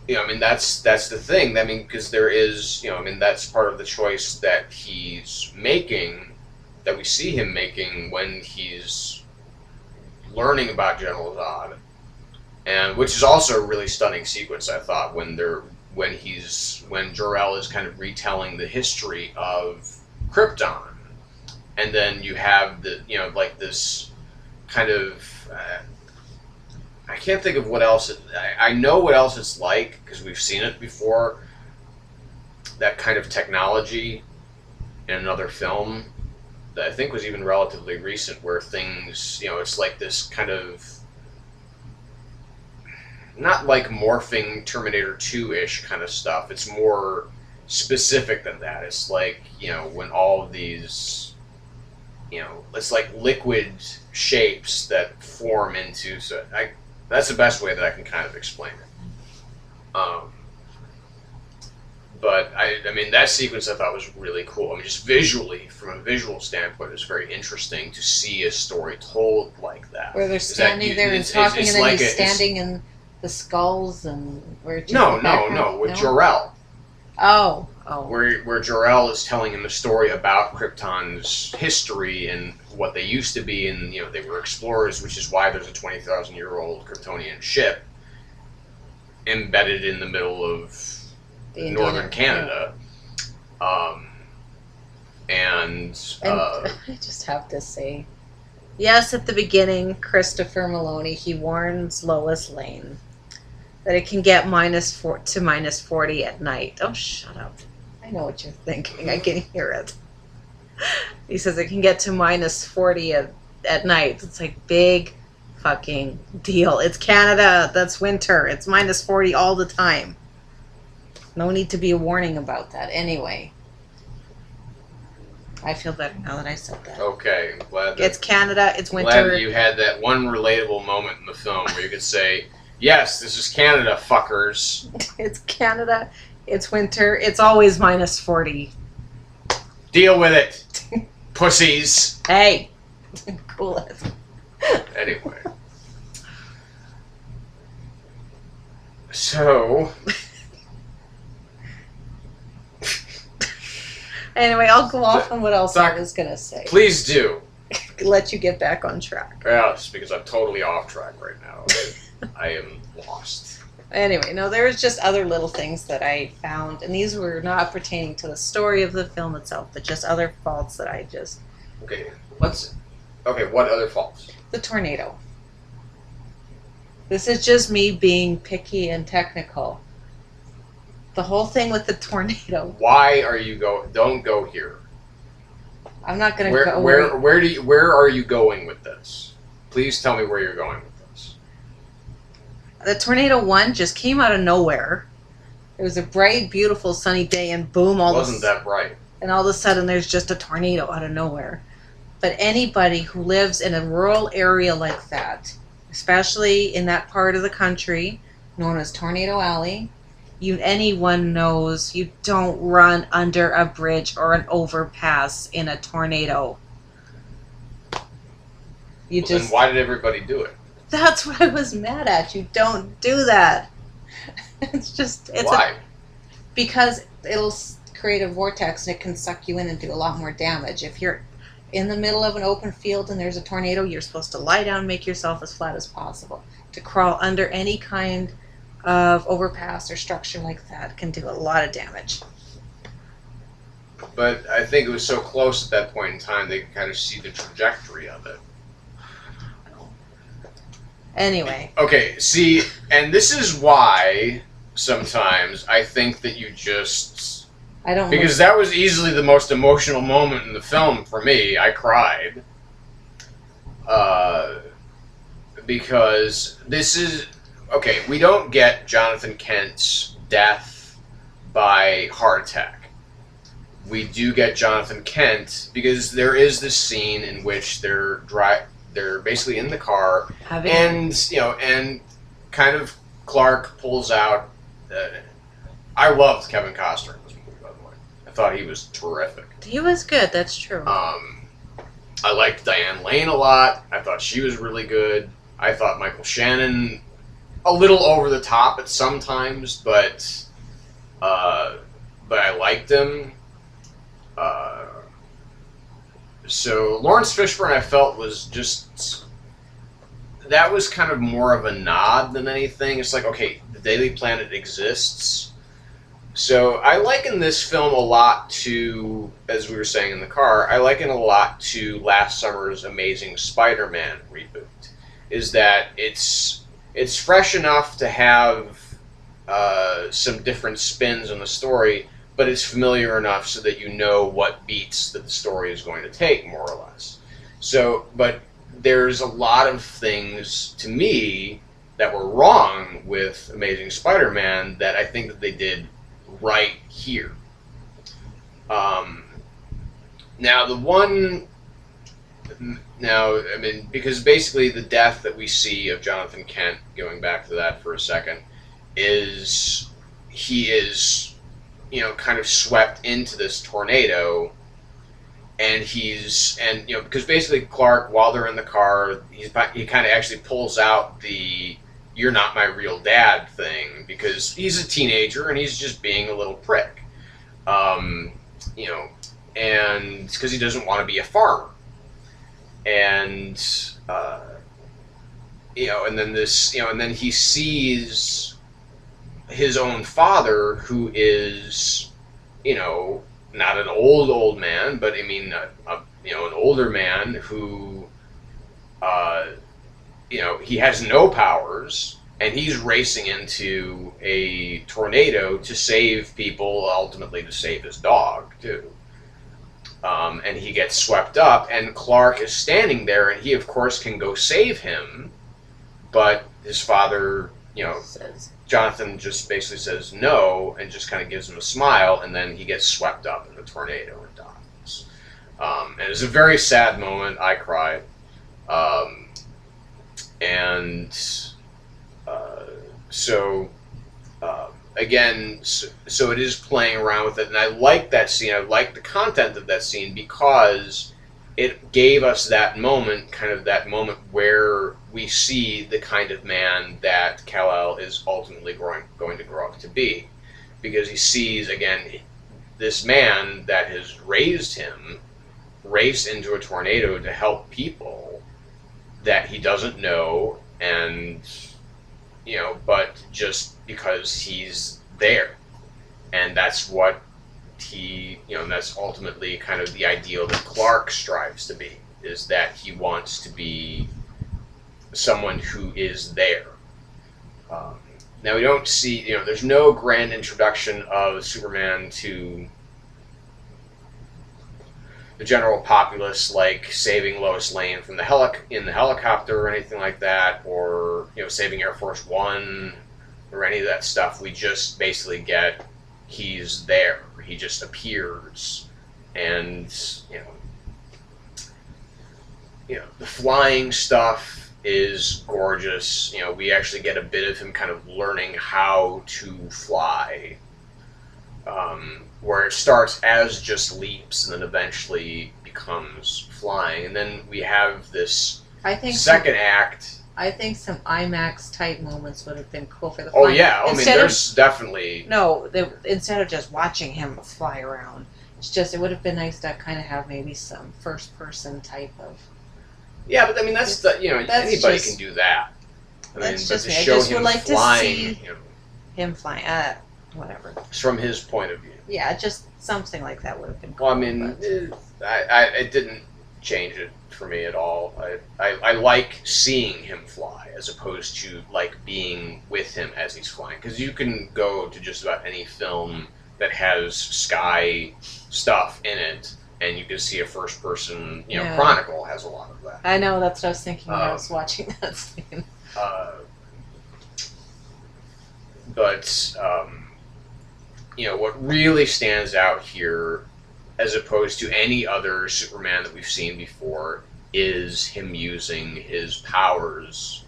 mean, that's the thing. I mean, because there is, that's part of the choice that he's making, that we see him making when he's learning about General Zod, and which is also a really stunning sequence, I thought, when Jor-El is kind of retelling the history of Krypton, and then you have this kind of I can't think of what else I know what else it's like, because we've seen it before, that kind of technology in another film that I think was even relatively recent, where things, it's like this kind of, not like morphing Terminator 2-ish kind of stuff. It's more specific than that. It's like, when all of these, it's like liquid shapes that form into, that's the best way that I can kind of explain it. But I mean, that sequence I thought was really cool. I mean, just visually, from a visual standpoint, it was very interesting to see a story told like that. Where they're standing there and talking, and then like he's standing in the skulls, and where with Jor-El. Oh. Where Jor-El is telling him a story about Krypton's history and what they used to be, and they were explorers, which is why there's a 20,000-year-old Kryptonian ship embedded in the middle of northern Canada. And I just have to say, yes, at the beginning, Christopher Maloney, he warns Lois Lane that it can get -4 to -40 at night. Oh, shut up. I know what you're thinking. I can hear it. He says it can get to -40 at night. It's like, big fucking deal. It's Canada. That's winter. It's -40 all the time. No need to be a warning about that. Anyway, I feel better now that I said that. Okay, I'm glad it's Canada. It's winter. Glad that you had that one relatable moment in the film where you could say, "Yes, this is Canada, fuckers." It's Canada. It's winter. It's always -40. Deal with it, pussies. Hey, cool it. Anyway, so. Anyway, I'll go off on what else I was going to say. Please do. Let you get back on track. Yes, because I'm totally off track right now. I am lost. Anyway, no, there was just other little things that I found, and these were not pertaining to the story of the film itself, but just other faults that I just... Okay, what other faults? The tornado. This is just me being picky and technical. The whole thing with the tornado. Why are you don't go here. I'm not going to go. Where are you going with this? Please tell me where you're going with this. The tornado one just came out of nowhere. It was a bright, beautiful, sunny day, and boom! It wasn't that bright. and all of a sudden there's just a tornado out of nowhere. But anybody who lives in a rural area like that, especially in that part of the country known as Tornado Alley, anyone knows you don't run under a bridge or an overpass in a tornado. Then why did everybody do it? That's what I was mad at. You don't do that. Why? Because it'll create a vortex and it can suck you in and do a lot more damage. If you're in the middle of an open field and there's a tornado, you're supposed to lie down and make yourself as flat as possible. To crawl under any kind of overpass or structure like that can do a lot of damage. But I think it was so close at that point in time they could kind of see the trajectory of it. Anyway. Okay, see, and this is why sometimes I think that you just... Because that was easily the most emotional moment in the film for me. I cried. Because this is... Okay, we don't get Jonathan Kent's death by heart attack. We do get Jonathan Kent because there is this scene in which they're basically in the car, and kind of Clark pulls out. I loved Kevin Costner in this movie, by the way. I thought he was terrific. He was good. That's true. I liked Diane Lane a lot. I thought she was really good. I thought Michael Shannon a little over the top at some times, but I liked him. So Lawrence Fishburne, I felt, was just... That was kind of more of a nod than anything. It's like, okay, the Daily Planet exists. So I liken this film a lot to, as we were saying in the car, I liken it a lot to last summer's Amazing Spider-Man reboot. Is that it's fresh enough to have some different spins on the story, but it's familiar enough so that you know what beats that the story is going to take, more or less. So, but there's a lot of things, to me, that were wrong with Amazing Spider-Man that I think that they did right here. Because basically the death that we see of Jonathan Kent, going back to that for a second, is he is... kind of swept into this tornado, and because basically Clark, while they're in the car, he kind of actually pulls out the "you're not my real dad" thing, because he's a teenager and he's just being a little prick, and because he doesn't want to be a farmer, and and then he sees his own father, who is, not an old man, but I mean, an older man who, he has no powers, and he's racing into a tornado to save people, ultimately to save his dog, too. And he gets swept up, and Clark is standing there, and he, of course, can go save him, but his father, Jonathan just basically says no and just kind of gives him a smile, and then he gets swept up in the tornado and dies. And it's a very sad moment. I cried. So it is playing around with it, and I like that scene. I like the content of that scene because it gave us that moment, where we see the kind of man that Kal-El is ultimately going to grow up to be. Because he sees, again, this man that has raised him race into a tornado to help people that he doesn't know, and, but just because he's there. And that's what that's ultimately kind of the ideal that Clark strives to be, is that he wants to be someone who is there. Now we don't see, there's no grand introduction of Superman to the general populace, like saving Lois Lane from in the helicopter or anything like that, or saving Air Force One or any of that stuff. We just basically get he's there. He just appears and the flying stuff is gorgeous. We actually get a bit of him kind of learning how to fly, where it starts as just leaps and then eventually becomes flying, and then we have this second act. I think some IMAX type moments would have been cool for the Oh flying. yeah, I mean there's definitely instead of just watching him fly around, it would have been nice to kind of have maybe some first person type of. Yeah, but I mean that's anybody can do that. I mean, but to show him flying, him flying, whatever. From his point of view. Yeah, just something like that would have been cool. Well, I mean, it didn't change it for me at all. I like seeing him fly as opposed to like being with him as he's flying. Because you can go to just about any film that has sky stuff in it, and you can see a first person, Chronicle has a lot of that. I know, that's what I was thinking when I was watching that scene. But what really stands out here, as opposed to any other Superman that we've seen before, is him using his powers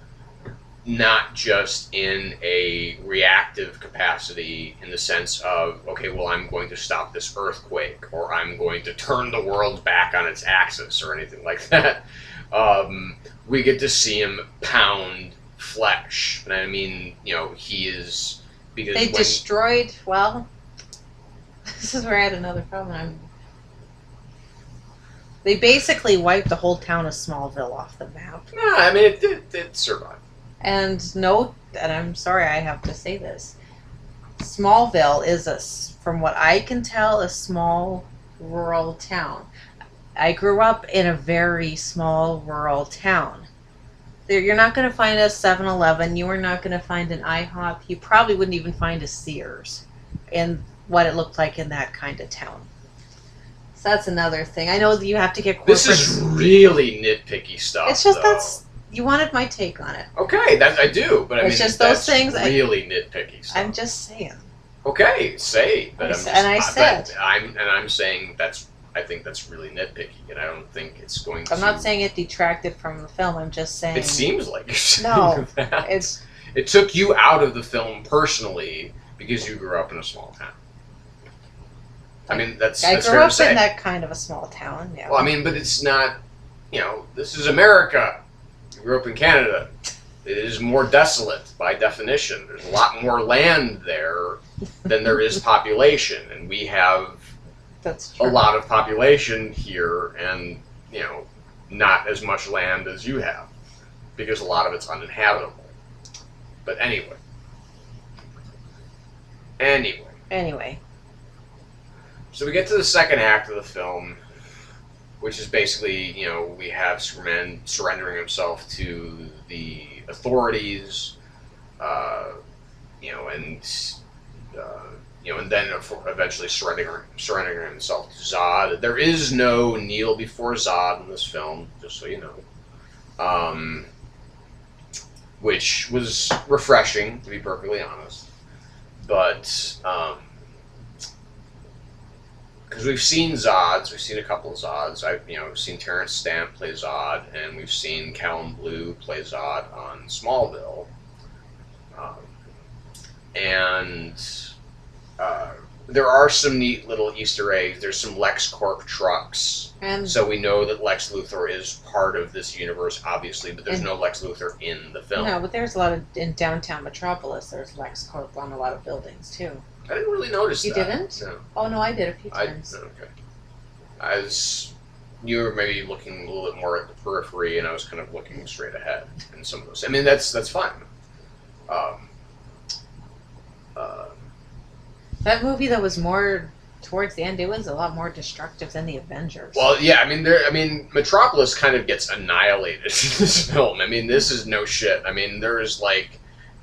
not just in a reactive capacity in the sense of, okay, well, I'm going to stop this earthquake, or I'm going to turn the world back on its axis, or anything like that. We get to see him pound flesh. And I mean, he is... because they destroyed... Well, this is where I had another problem. They basically wiped the whole town of Smallville off the map. No, I mean, it survived. And I'm sorry I have to say this, Smallville is, from what I can tell, a small rural town. I grew up in a very small rural town. You're not going to find a 7-Eleven. You are not going to find an IHOP. You probably wouldn't even find a Sears in what it looked like in that kind of town. So that's another thing. I know that you have to get corporate. This is really nitpicky stuff. It's just you wanted my take on it. Okay, I do, but I mean, it's just those things. Really nitpicky stuff. I'm just saying. Okay, say, but I'm saying I think that's really nitpicky, and I don't think it's going to... I'm not saying it detracted from the film, I'm just saying... It seems like you're saying that. It took you out of the film personally because you grew up in a small town. I mean, that's fair to say. I grew up in that kind of a small town, yeah. Well, I mean, but it's not, this is America. You grew up in Canada. It is more desolate by definition. There's a lot more land there than there is population, and we have... That's true. A lot of population here, and not as much land as you have, because a lot of it's uninhabitable. But anyway. So we get to the second act of the film, which is basically, we have Superman surrendering himself to the authorities, and then eventually surrendering himself to Zod. There is no kneel before Zod in this film, just so you know. Which was refreshing, to be perfectly honest. But, because we've seen Zods, we've seen a couple of Zods. We've seen Terrence Stamp play Zod, and we've seen Callum Blue play Zod on Smallville. There are some neat little Easter eggs. There's some LexCorp trucks. So we know that Lex Luthor is part of this universe, obviously, but there's no Lex Luthor in the film. No, but there's a lot of... In downtown Metropolis, there's LexCorp on a lot of buildings, too. I didn't really notice You that. You didn't? No. Oh, no, I did a few times. Okay. You were maybe looking a little bit more at the periphery, and I was kind of looking straight ahead in some of those. I mean, that's fine. That movie that was more towards the end, it was a lot more destructive than the Avengers. Well, yeah, I mean, Metropolis kind of gets annihilated in this film. I mean, this is no shit. I mean, there's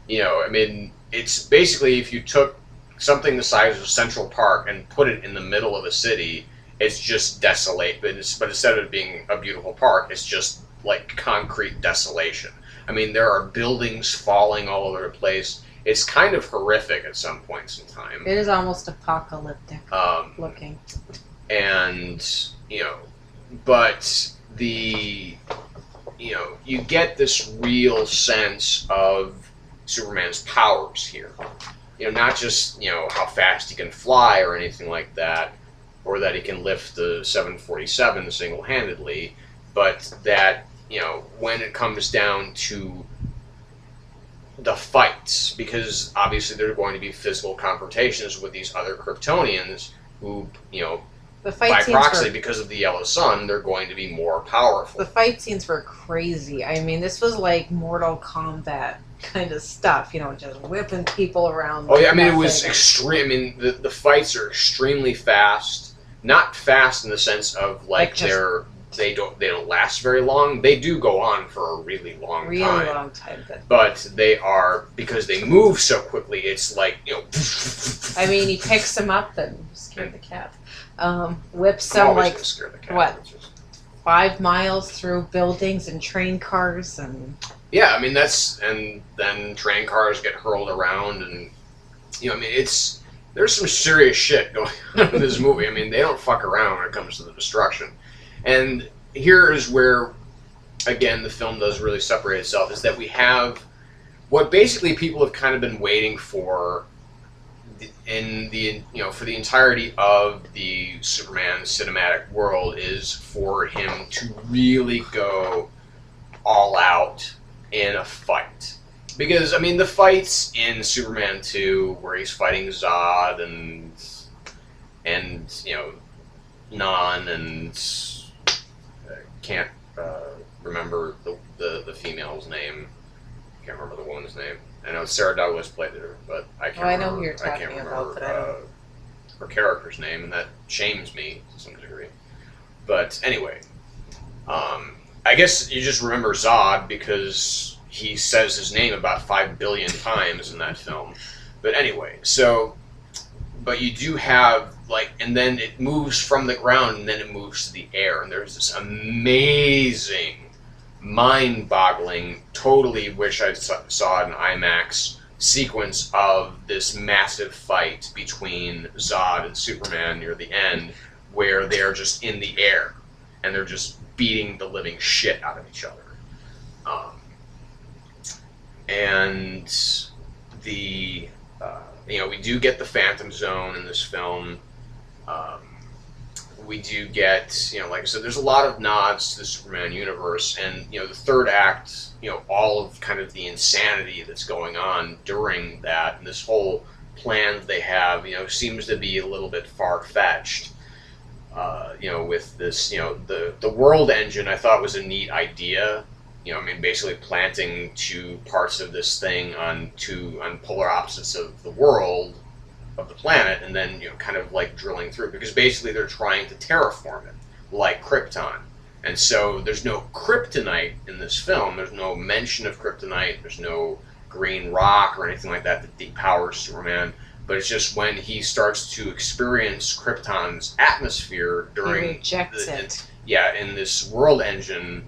it's basically if you took something the size of Central Park and put it in the middle of a city, it's just desolate. But instead of it being a beautiful park, it's just like concrete desolation. I mean, there are buildings falling all over the place. It's kind of horrific at some points in time. It is almost apocalyptic looking. and but you get this real sense of Superman's powers here. Not just how fast he can fly or anything like that, or that he can lift the 747 single-handedly, but that when it comes down to the fights, because obviously there are going to be physical confrontations with these other Kryptonians who, the fight by scenes proxy, were, because of the yellow sun, they're going to be more powerful. the fight scenes were crazy. I mean, this was like Mortal Kombat kind of stuff, just whipping people around. Oh yeah, I mean it was extreme. I mean the fights are extremely fast. Not fast in the sense of like they don't last very long. They do go on for a really long time. But they are, because they move so quickly. It's like I mean, he picks them up and scared the cat. Whips them like what? 5 miles through buildings and train cars and. Yeah, I mean and then train cars get hurled around, and I mean there's some serious shit going on in this movie. I mean, they don't fuck around when it comes to the destruction. And here is where, again, the film does really separate itself, is that we have what basically people have kind of been waiting for for the entirety of the Superman cinematic world, is for him to really go all out in a fight. Because, I mean, the fights in Superman 2, where he's fighting Zod and Non, and can't remember the female's name. Can't remember the woman's name. I know Sarah Douglas played her, but I can't remember. I know who you're talking about, but I don't. Her character's name, and that shames me to some degree. But anyway, I guess you just remember Zod because he says his name about 5 billion times in that film. But anyway, but you do have, and then it moves from the ground, and then it moves to the air, and there's this amazing, mind-boggling, totally wish I saw an IMAX sequence of this massive fight between Zod and Superman near the end, where they're just in the air, and they're just beating the living shit out of each other. And we do get the Phantom Zone in this film. We do get, like I said, there's a lot of nods to the Superman universe, and the third act, all of kind of the insanity that's going on during that, and this whole plan they have, seems to be a little bit far-fetched. With this, the world engine, I thought was a neat idea. I mean, basically planting 2 parts of this thing on polar opposites of the world, of the planet, and then kind of like drilling through, because basically they're trying to terraform it like Krypton. And so there's no kryptonite in this film. There's no mention of kryptonite. There's no green rock or anything like that depowers Superman. But it's just when he starts to experience Krypton's atmosphere during he rejects it. In this world engine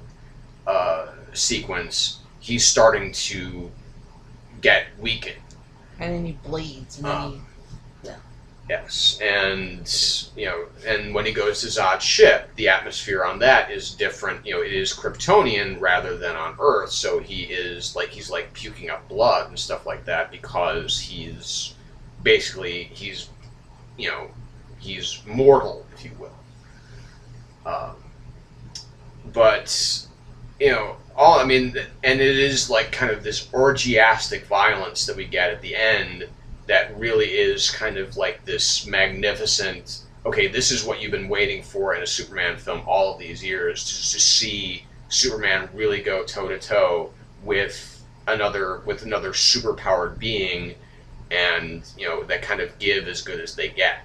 sequence, he's starting to get weakened. And then he bleeds, and then he. Yes, and when he goes to Zod's ship, the atmosphere on that is different. It is Kryptonian rather than on Earth, so he's puking up blood and stuff like that, because he's mortal, if you will. And it is like kind of this orgiastic violence that we get at the end, that really is kind of like this magnificent, okay, this is what you've been waiting for in a Superman film all of these years, to see Superman really go toe-to-toe with another superpowered being, and, that kind of give as good as they get.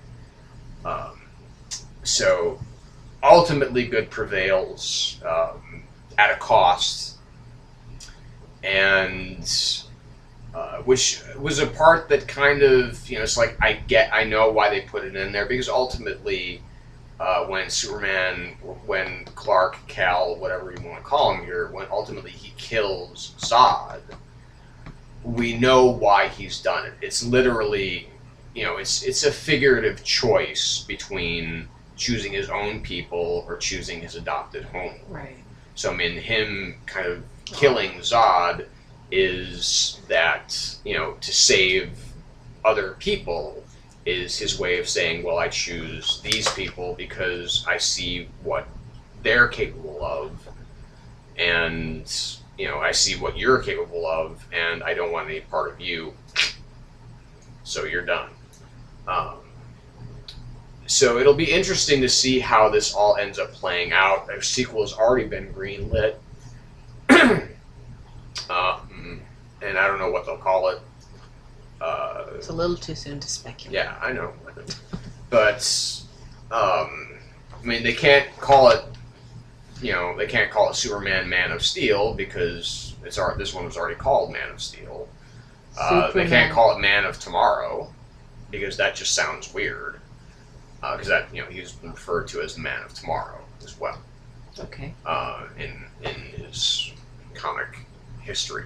So, ultimately good prevails at a cost, and which was a part that kind of, it's like I know why they put it in there, because ultimately when Clark, Kal, whatever you want to call him here, when ultimately he kills Zod, we know why he's done it. It's literally, it's a figurative choice between choosing his own people or choosing his adopted home. Right. So I mean, him kind of killing Zod is that, to save other people is his way of saying, well, I choose these people because I see what they're capable of, and I see what you're capable of, and I don't want any part of you, so you're done. So it'll be interesting to see how this all ends up playing out. A sequel has already been greenlit, and I don't know what they'll call it. It's a little too soon to speculate. Yeah, I know. But, I mean, they can't call it, they can't call it Superman Man of Steel because this one was already called Man of Steel. They can't call it Man of Tomorrow because that just sounds weird. Because that, he's been referred to as the Man of Tomorrow as well. Okay. In his comic history.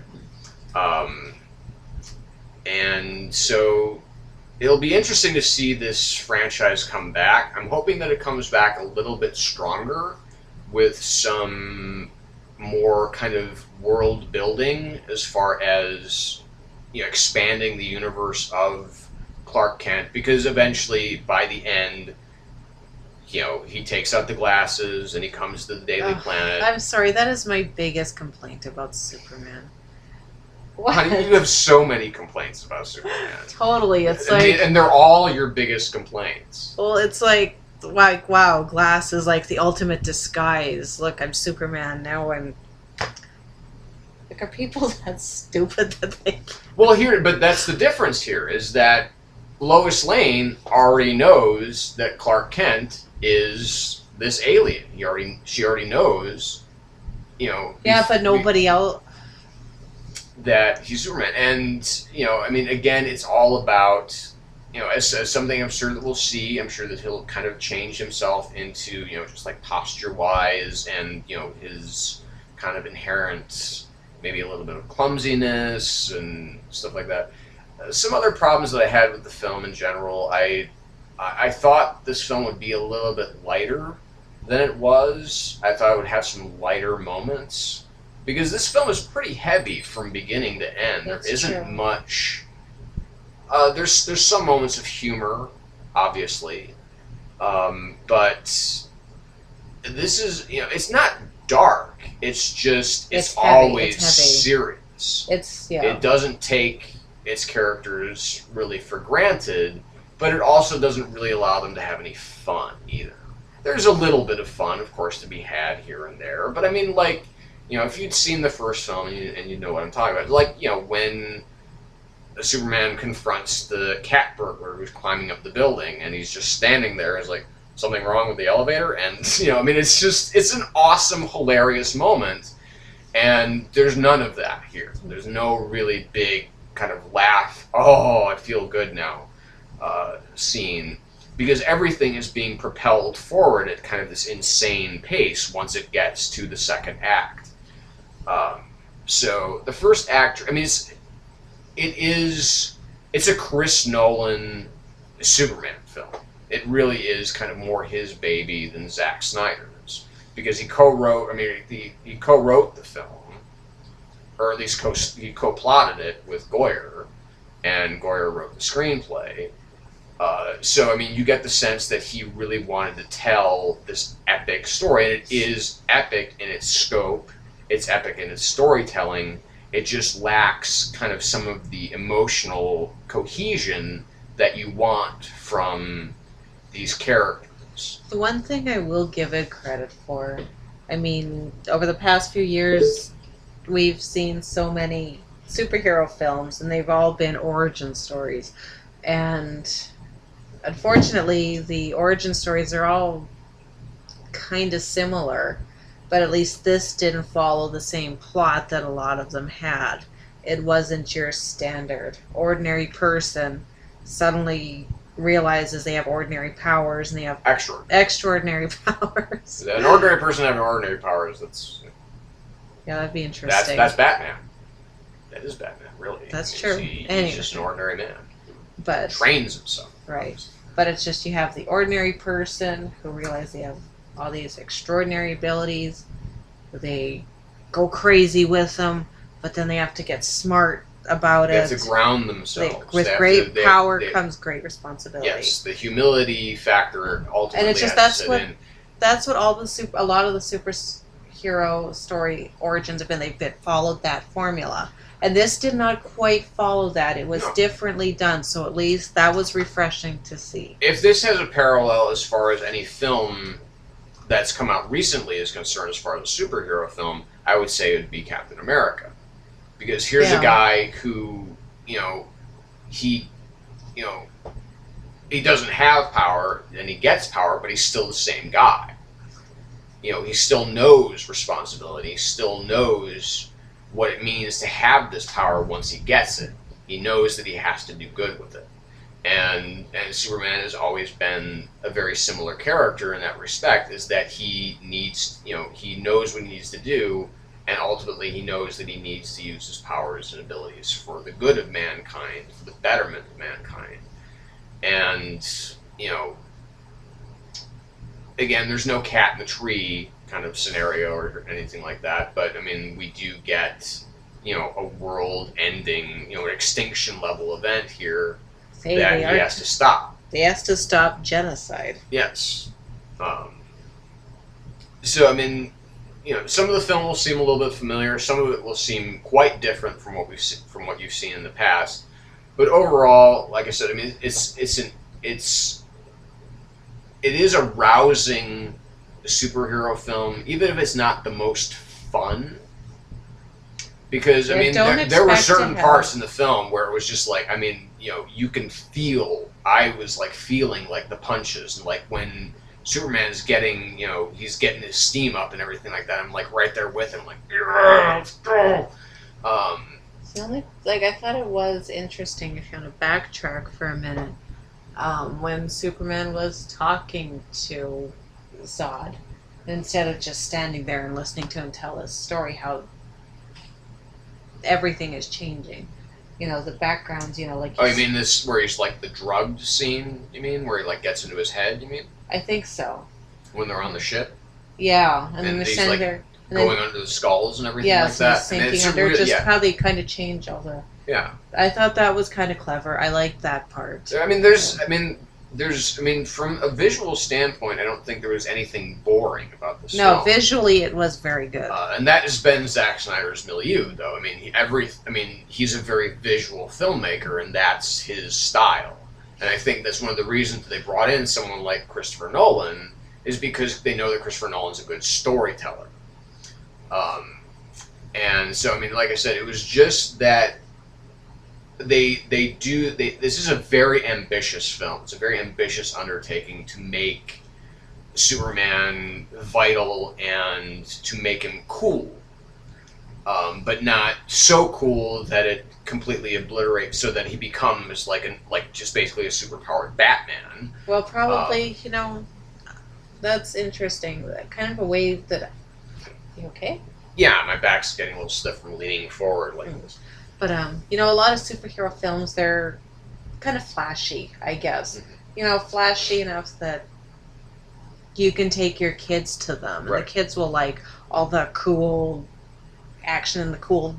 And so it'll be interesting to see this franchise come back. I'm hoping that it comes back a little bit stronger with some more kind of world building as far as expanding the universe of Clark Kent, because eventually by the end he takes out the glasses and he comes to the Daily Planet. I'm sorry, that is my biggest complaint about Superman. What? Honey, you have so many complaints about Superman. Totally, it's and they're all your biggest complaints. Well, it's like wow, glass is like the ultimate disguise. Look, I'm Superman now. Are people that stupid that they? Well, but that's the difference here is that Lois Lane already knows that Clark Kent is this alien. She already knows, Yeah, but nobody else. That he's Superman, and I mean, again, it's all about as something I'm sure that we'll see. I'm sure that he'll kind of change himself into just like posture wise, and his kind of inherent maybe a little bit of clumsiness and stuff like that. Some other problems that I had with the film in general, I thought this film would be a little bit lighter than it was. I thought it would have some lighter moments. Because this film is pretty heavy from beginning to end. There isn't much. There's some moments of humor, obviously, but this is it's not dark. It's just it's always serious. It doesn't take its characters really for granted, but it also doesn't really allow them to have any fun either. There's a little bit of fun, of course, to be had here and there, but I mean, like. If you'd seen the first film and you know what I'm talking about, like, when Superman confronts the cat burglar who's climbing up the building and he's just standing there, is like, something wrong with the elevator? And, I mean, it's an awesome, hilarious moment, and there's none of that here. There's no really big kind of laugh, oh, I feel good now, scene, because everything is being propelled forward at kind of this insane pace once it gets to the second act. So the first act, I mean, it's a Chris Nolan Superman film. It really is kind of more his baby than Zack Snyder's, because he co-wrote the film, or at least he co-plotted it with Goyer, and Goyer wrote the screenplay. So I mean, you get the sense that he really wanted to tell this epic story, and it is epic in its scope. It's epic in its storytelling. It just lacks kind of some of the emotional cohesion that you want from these characters. The one thing I will give it credit for, I mean, over the past few years, we've seen so many superhero films, and they've all been origin stories. And unfortunately, the origin stories are all kind of similar. But at least this didn't follow the same plot that a lot of them had. It wasn't your standard ordinary person suddenly realizes they have ordinary powers and they have extraordinary powers. An ordinary person having ordinary powers, that'd be interesting. That's Batman. That is Batman, really. That's true. He's just an ordinary man. But trains himself. Right. But it's just you have the ordinary person who realize they have all these extraordinary abilities. They go crazy with them, but then they have to get smart about They it. have to ground themselves. With great power comes great responsibility. Yes, the humility factor ultimately and it's just has to sit in. That's what a lot of the superhero story origins have been. They've followed that formula. And this did not quite follow that. It was differently done, so at least that was refreshing to see. If this has a parallel as far as any film that's come out recently is concerned, as far as a superhero film, I would say it would be Captain America. Because here's a guy who, he doesn't have power, and he gets power, but he's still the same guy. He still knows responsibility, he still knows what it means to have this power once he gets it. He knows that he has to do good with it. And Superman has always been a very similar character in that respect, is that he needs, he knows what he needs to do, and ultimately he knows that he needs to use his powers and abilities for the good of mankind, for the betterment of mankind. And, again, there's no cat in the tree kind of scenario or anything like that, but I mean, we do get, a world-ending, an extinction-level event here that he has to stop. He has to stop genocide. Yes. So, I mean, some of the film will seem a little bit familiar. Some of it will seem quite different from what you've seen in the past. But overall, like I said, I mean, it is a rousing superhero film, even if it's not the most fun. Because, I mean, there were certain parts in the film where it was just like, I mean, you can feel, I was like feeling like the punches, and like when Superman's getting, he's getting his steam up and everything like that, I'm like right there with him, like, yeah, let's go. It's the only, I thought it was interesting, if you want to backtrack for a minute, when Superman was talking to Zod, instead of just standing there and listening to him tell his story, how everything is changing. The backgrounds, like... Oh, you mean this, where he's like the drugged scene, you mean? Where he like gets into his head, you mean? I think so. When they're on the ship? Yeah, and then they're he's standing like there... going under the skulls and everything like that. Sinking under, just how they kind of change all the... Yeah. I thought that was kind of clever. I liked that part. I mean, from a visual standpoint, I don't think there was anything boring about this film. No, visually it was very good. And that has been Zack Snyder's milieu, though. I mean, he's a very visual filmmaker, and that's his style. And I think that's one of the reasons that they brought in someone like Christopher Nolan, is because they know that Christopher Nolan's a good storyteller. And so, I mean, like I said, it was just that this is a very ambitious film. It's a very ambitious undertaking to make Superman vital and to make him cool. But not so cool that it completely obliterates, so that he becomes just basically a superpowered Batman. Well, probably, that's interesting. Kind of a way that... You okay? Yeah, my back's getting a little stiff from leaning forward like this. But, a lot of superhero films, they're kind of flashy, I guess. Mm-hmm. Flashy enough that you can take your kids to them. And the kids will like all the cool action and the cool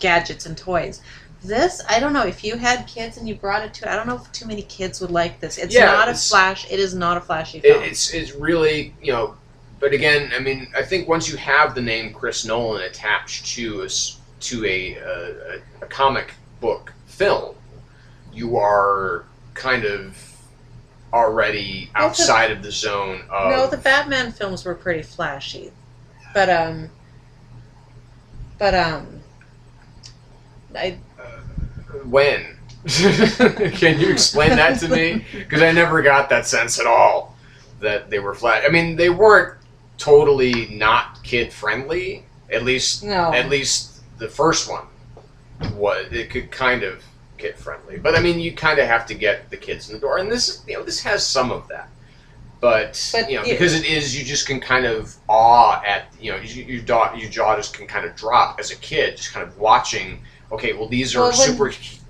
gadgets and toys. This, I don't know, if you had kids and you brought it to, I don't know if too many kids would like this. It is not a flashy film. It's really, but again, I mean, I think once you have the name Chris Nolan attached to a comic book film, you are kind of already outside of the zone of... No, the Batman films were pretty flashy. But when? Can you explain that to me? Because I never got that sense at all that they were flash. I mean, they weren't totally not kid-friendly. At least the first one was. It could kind of kid-friendly. But, I mean, you kind of have to get the kids in the door. And this has some of that. But because it is, you just can kind of awe at, your jaw just can kind of drop as a kid, just kind of watching, okay, well, these are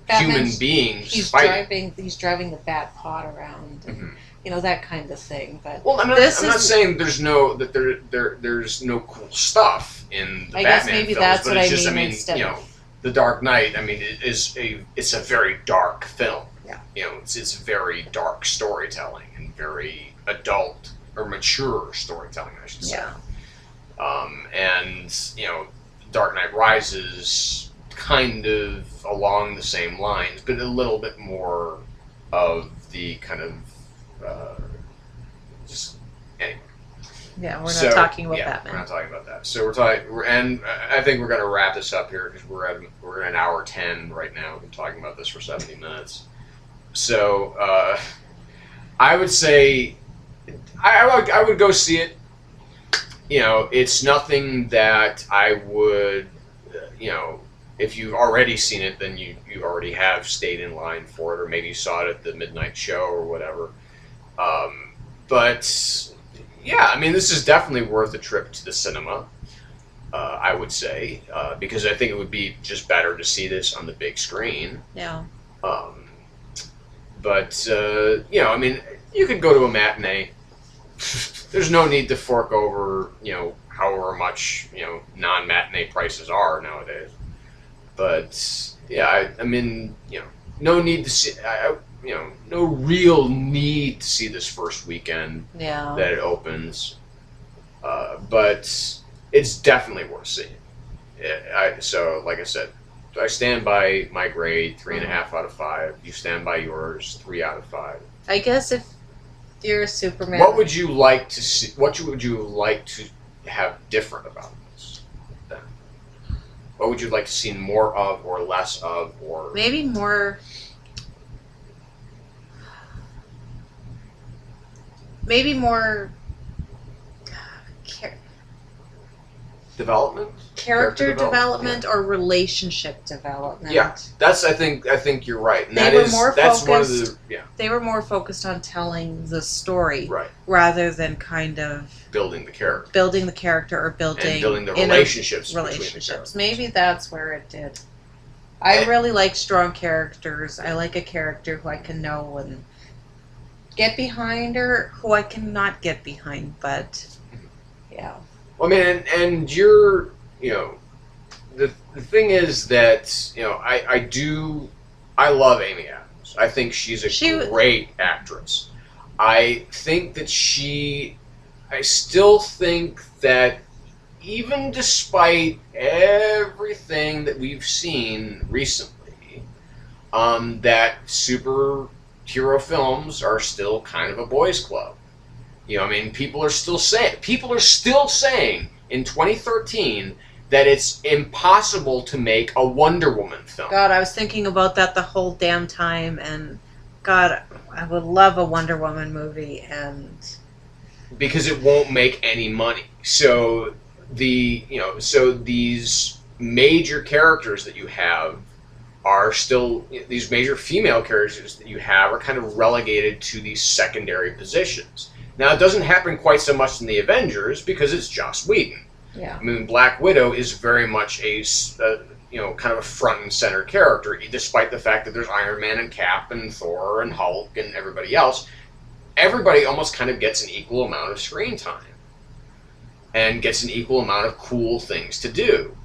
human beings fighting. He's driving the bat pod around, and, you know, that kind of thing. But well, I'm not saying there's no cool stuff in the Batman guess maybe films, that's but what it's I just, mean, I mean, instead you know, of... The Dark Knight. I mean, it's a very dark film. Yeah. You know, it's very dark storytelling and very adult or mature storytelling, I should say. Yeah. And you know, Dark Knight Rises kind of along the same lines, but a little bit more of the kind of just anyway. Yeah, we're not talking about Batman. We're not talking about that. So we're talking, and I think we're going to wrap this up here because we're at an hour 10 right now. We've been talking about this for 70 minutes. So I would say I would go see it. You know, it's nothing that I would, you know, if you've already seen it, then you already have stayed in line for it, or maybe you saw it at the midnight show or whatever. But yeah, I mean, this is definitely worth a trip to the cinema, I would say, because I think it would be just better to see this on the big screen. Yeah. But, you know, I mean, you could go to a matinee. There's no need to fork over, you know, however much, you know, non-matinee prices are nowadays. But, yeah, I mean, you know, no need to see, you know, no real need to see this first weekend that it opens. But it's definitely worth seeing. So, like I said, I stand by my grade, 3.5 out of 5. You stand by yours, 3 out of 5. I guess if you're a Superman, what would you like to see? What would you like to have different about this? Then, what would you like to see more of, or less of, or maybe more? Maybe more development, character development, or relationship development. Yeah, I think you're right. And They were more focused on telling the story, right, rather than kind of building the character, or building the relationships. Maybe that's where it did. I really like strong characters. I like a character who I can know and get behind, or who I cannot get behind. But yeah. Well, I mean, and you're, you know, the thing is that, you know, I love Amy Adams. I think she's a great actress. I think that I still think that even despite everything that we've seen recently, that superhero films are still kind of a boys' club. You know, I mean, people are still saying in 2013 that it's impossible to make a Wonder Woman film. God, I was thinking about that the whole damn time, and God, I would love a Wonder Woman movie, and because it won't make any money. So these major characters that you have are still, these major female characters that you have are kind of relegated to these secondary positions. Now, it doesn't happen quite so much in the Avengers because it's Joss Whedon. Yeah. I mean, Black Widow is very much a kind of a front and center character, despite the fact that there's Iron Man and Cap and Thor and Hulk and everybody else. Everybody almost kind of gets an equal amount of screen time and gets an equal amount of cool things to do.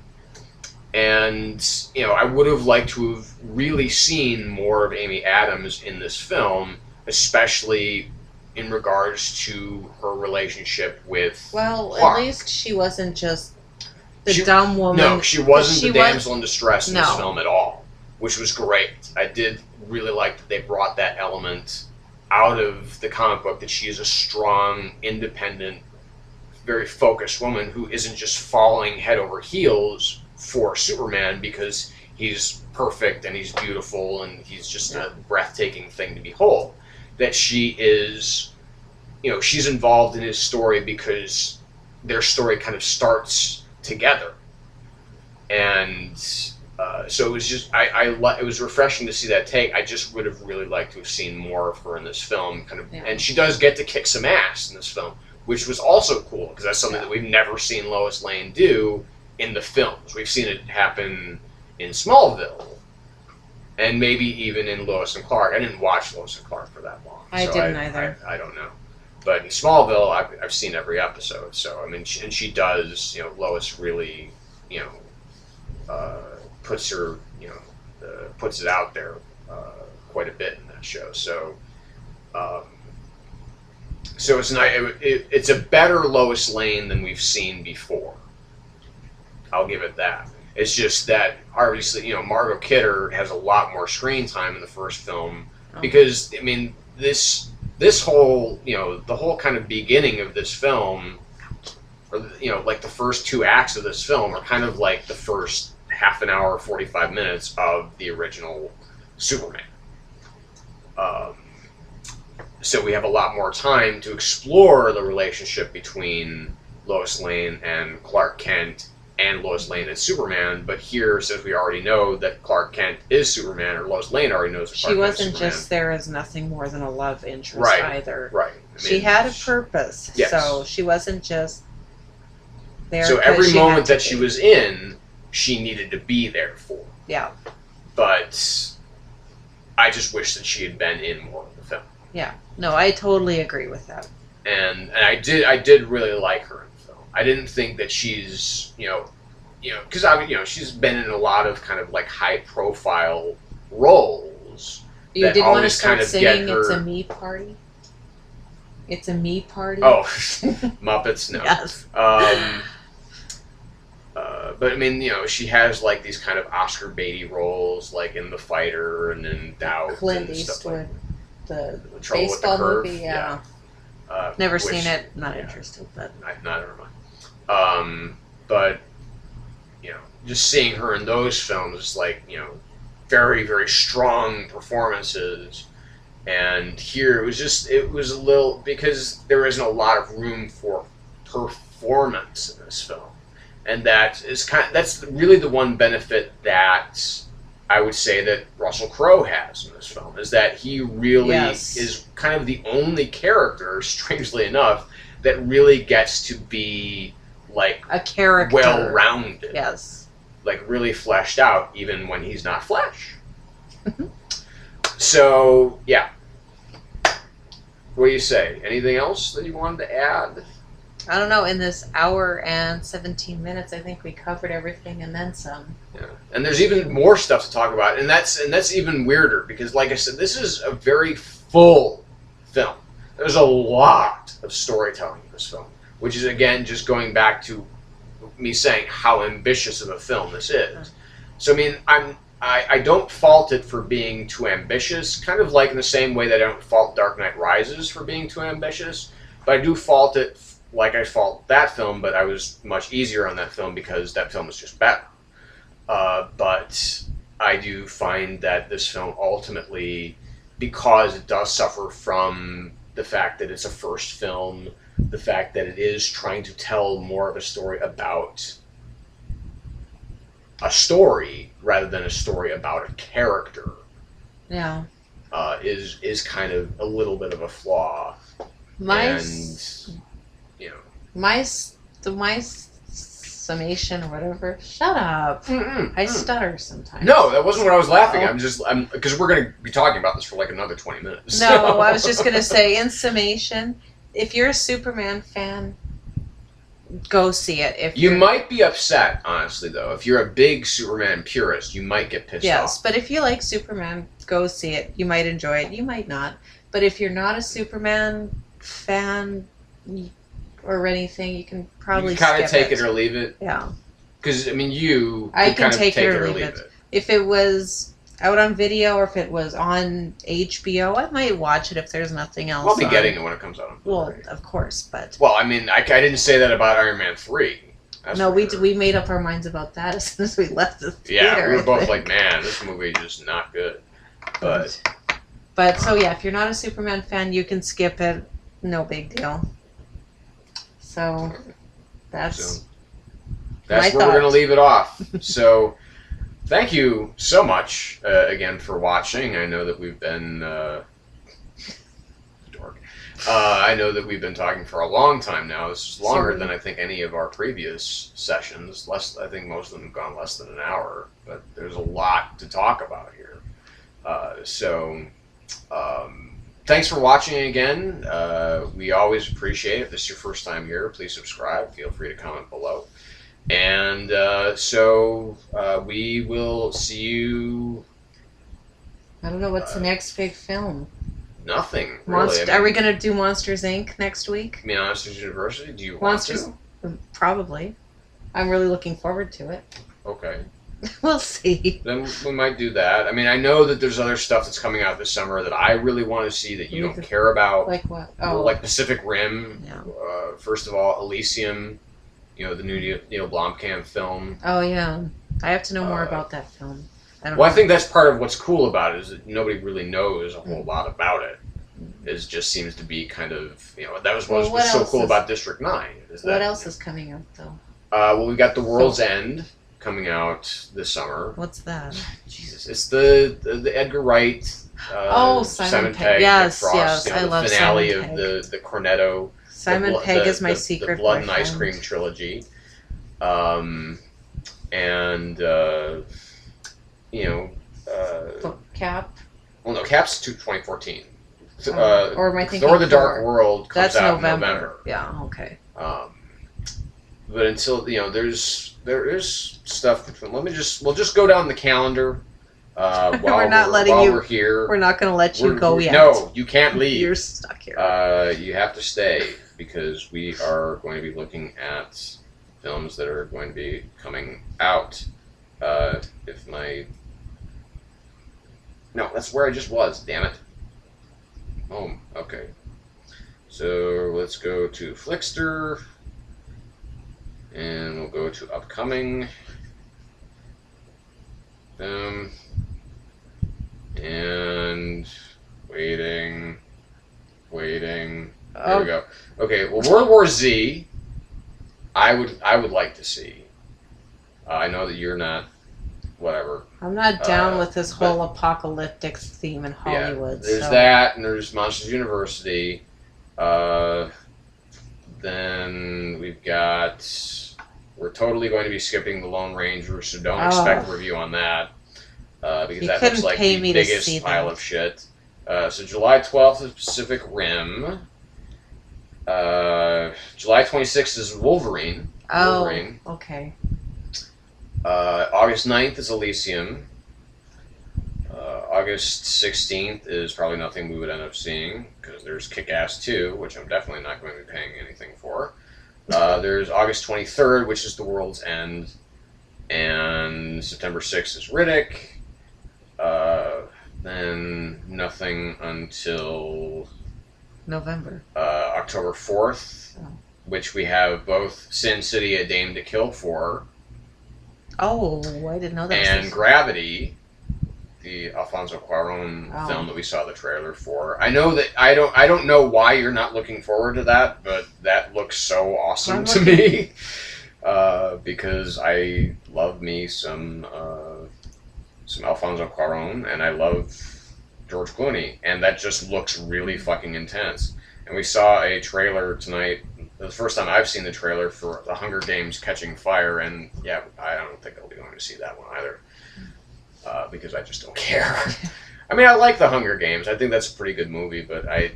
And, you know, I would have liked to have really seen more of Amy Adams in this film, especially in regards to her relationship with Clark. At least she wasn't just the dumb woman. No, she wasn't the damsel in distress in this film at all, which was great. I did really like that they brought that element out of the comic book, that she is a strong, independent, very focused woman who isn't just falling head over heels for Superman because he's perfect and he's beautiful and he's just a breathtaking thing to behold. That she is, you know, she's involved in his story because their story kind of starts together. And so it was just, it was refreshing to see that take. I just would have really liked to have seen more of her in this film. And she does get to kick some ass in this film, which was also cool, because that's something that we've never seen Lois Lane do in the films. We've seen it happen in Smallville, and maybe even in Lois and Clark. I didn't watch Lois and Clark for that long. I didn't either. I don't know. But in Smallville, I've seen every episode. So, I mean, and she does, Lois really, puts her, puts it out there quite a bit in that show. So, so it's not, it's a better Lois Lane than we've seen before. I'll give it that. It's just that obviously, Margot Kidder has a lot more screen time in the first film because I mean this whole the whole kind of beginning of this film, or like the first 2 acts of this film are kind of like the first half an hour, 45 minutes of the original Superman. So we have a lot more time to explore the relationship between Lois Lane and Clark Kent, and Lois Lane and Superman. But here, since we already know that Clark Kent is Superman, or Lois Lane already knows that Clark Kent is Superman. She wasn't just there as nothing more than a love interest either. Right. She had a purpose. Yes. So she wasn't just there. So every moment that she was in, she needed to be there for. Yeah. But I just wish that she had been in more of the film. Yeah. No, I totally agree with that. And I did really like her in the film. I didn't think that she's because she's been in a lot of kind of like high profile roles. You did want to start saying it's a me party. It's a me party. Oh, Muppets, no. Yes. But I mean, she has like these kind of Oscar Beatty roles, like in The Fighter and in Doubt. Clint and Eastwood. Stuff like the Trouble baseball with the Curve. movie, yeah. Never seen it. Not interested, but never mind. But just seeing her in those films, like very very strong performances, and here it was a little because there isn't a lot of room for performance in this film, and that's really the one benefit that I would say that Russell Crowe has in this film, is that he really is kind of the only character, strangely enough, that really gets to be like a character, well-rounded. Yes. Like really fleshed out, even when he's not Flash. So, yeah. What do you say? Anything else that you wanted to add? I don't know. In this hour and 17 minutes, I think we covered everything and then some. Yeah, and there's even more stuff to talk about, and that's even weirder because, like I said, this is a very full film. There's a lot of storytelling in this film, which is again just going back to me saying how ambitious of a film this is. So I mean, I don't fault it for being too ambitious, kind of like in the same way that I don't fault Dark Knight Rises for being too ambitious, but I do fault it like I fault that film, but I was much easier on that film because that film was just better. But I do find that this film ultimately, because it does suffer from the fact that it's a first film, the fact that it is trying to tell more of a story about a story rather than a story about a character, is kind of a little bit of a flaw. My summation or whatever. Shut up. I stutter sometimes. No, that wasn't what I was laughing at. I'm because we're going to be talking about this for like another 20 minutes. No, I was just going to say, in summation, if you're a Superman fan, go see it. If you might be upset, honestly, though. If you're a big Superman purist, you might get pissed off. Yes, but if you like Superman, go see it. You might enjoy it. You might not. But if you're not a Superman fan or anything, you can probably kind of take it or leave it. Yeah. Because, I mean, I can take it or leave it. If it was out on video or if it was on HBO, I might watch it if there's nothing else. I'll be getting it when it comes out. Well, of course, but... Well, I mean, I didn't say that about Iron Man 3. No, we made up our minds about that as soon as we left the theater. Yeah, we were both like, man, this movie is just not good. But so yeah, if you're not a Superman fan, you can skip it. No big deal. So that's where we're going to leave it off. So thank you so much again for watching. I know that we've been I know that we've been talking for a long time now. This is longer than I think any of our previous sessions. I think most of them have gone less than an hour, but there's a lot to talk about here. So, thanks for watching again. We always appreciate it. If this is your first time here, please subscribe. Feel free to comment below. And we will see you. I don't know what's the next big film. Nothing really. Are we gonna do Monsters Inc. next week? I mean, Monsters University. Do you Monsters? Want to? Probably. I'm really looking forward to it. Okay. We'll see. Then we might do that. I mean, I know that there's other stuff that's coming out this summer that I really want to see that you don't care about. Like what? Oh, like Pacific Rim. Yeah. First of all, Elysium. The new Neil Blomkamp film. Oh yeah, I have to know more about that film. I think that's part of what's cool about it is that nobody really knows a whole lot about it. It just seems to be kind of that was what was so cool about District 9. What else is coming out though? Well, we got The World's End coming out this summer. What's that? Jesus, it's the Edgar Wright. Simon Pegg. Yes, Frost, yes, I love finale Simon Pegg. Of the Cornetto. Simon Pegg is my secret the Blood boyfriend. and Ice Cream trilogy. Cap. Well, no, Cap's 2014. Or am I thinking Thor: The Dark World comes That's out November. in November. Yeah. Okay. But until there is stuff between. We'll just go down the calendar. While we're here. We're not going to let you go yet. No, you can't leave. You're stuck here. You have to stay because we are going to be looking at films that are going to be coming out. No, that's where I just was. Damn it. Oh, okay. So let's go to Flickster, and we'll go to upcoming. And waiting. There we go. Okay, well, World War Z, I would like to see. I know that you're not. Whatever. I'm not down with this whole apocalyptic theme in Hollywood. Yeah, there's that, and there's Monsters University. Then we've got. We're totally going to be skipping The Lone Ranger, so don't expect a review on that. Because that looks like the biggest pile of shit. So July 12th is Pacific Rim. July 26th is Wolverine. Wolverine. Okay. August 9th is Elysium. August 16th is probably nothing we would end up seeing, because there's Kick-Ass 2, which I'm definitely not going to be paying anything for. There's August 23rd, which is The World's End. And September 6th is Riddick. Then nothing until November. October 4th, which we have both Sin City: A Dame to Kill For. Oh, I didn't know that. And Gravity, the Alfonso Cuarón film that we saw the trailer for. I know that I don't know why you're not looking forward to that, but that looks so awesome to me. Because I love me some Alfonso Cuarón, and I love George Clooney, and that just looks really fucking intense. And we saw a trailer tonight. The first time I've seen the trailer for The Hunger Games: Catching Fire, and yeah, I don't think I'll be going to see that one either, because I just don't care. I mean, I like The Hunger Games. I think that's a pretty good movie, but I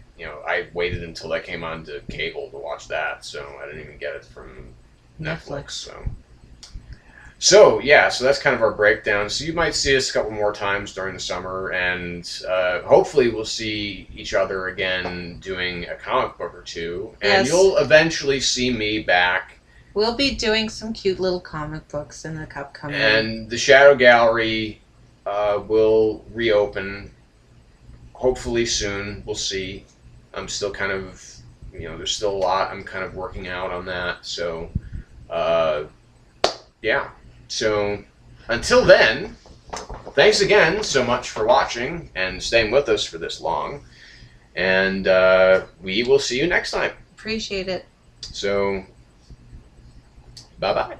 waited until that came on to cable to watch that, so I didn't even get it from Netflix. So yeah, so that's kind of our breakdown. So you might see us a couple more times during the summer, and hopefully we'll see each other again doing a comic book or two, and you'll eventually see me back. We'll be doing some cute little comic books in the upcoming. And the Shadow Gallery will reopen, hopefully soon. We'll see. I'm still kind of, there's still a lot I'm kind of working out on that. So, yeah. So, until then, thanks again so much for watching and staying with us for this long. And we will see you next time. Appreciate it. So, bye-bye.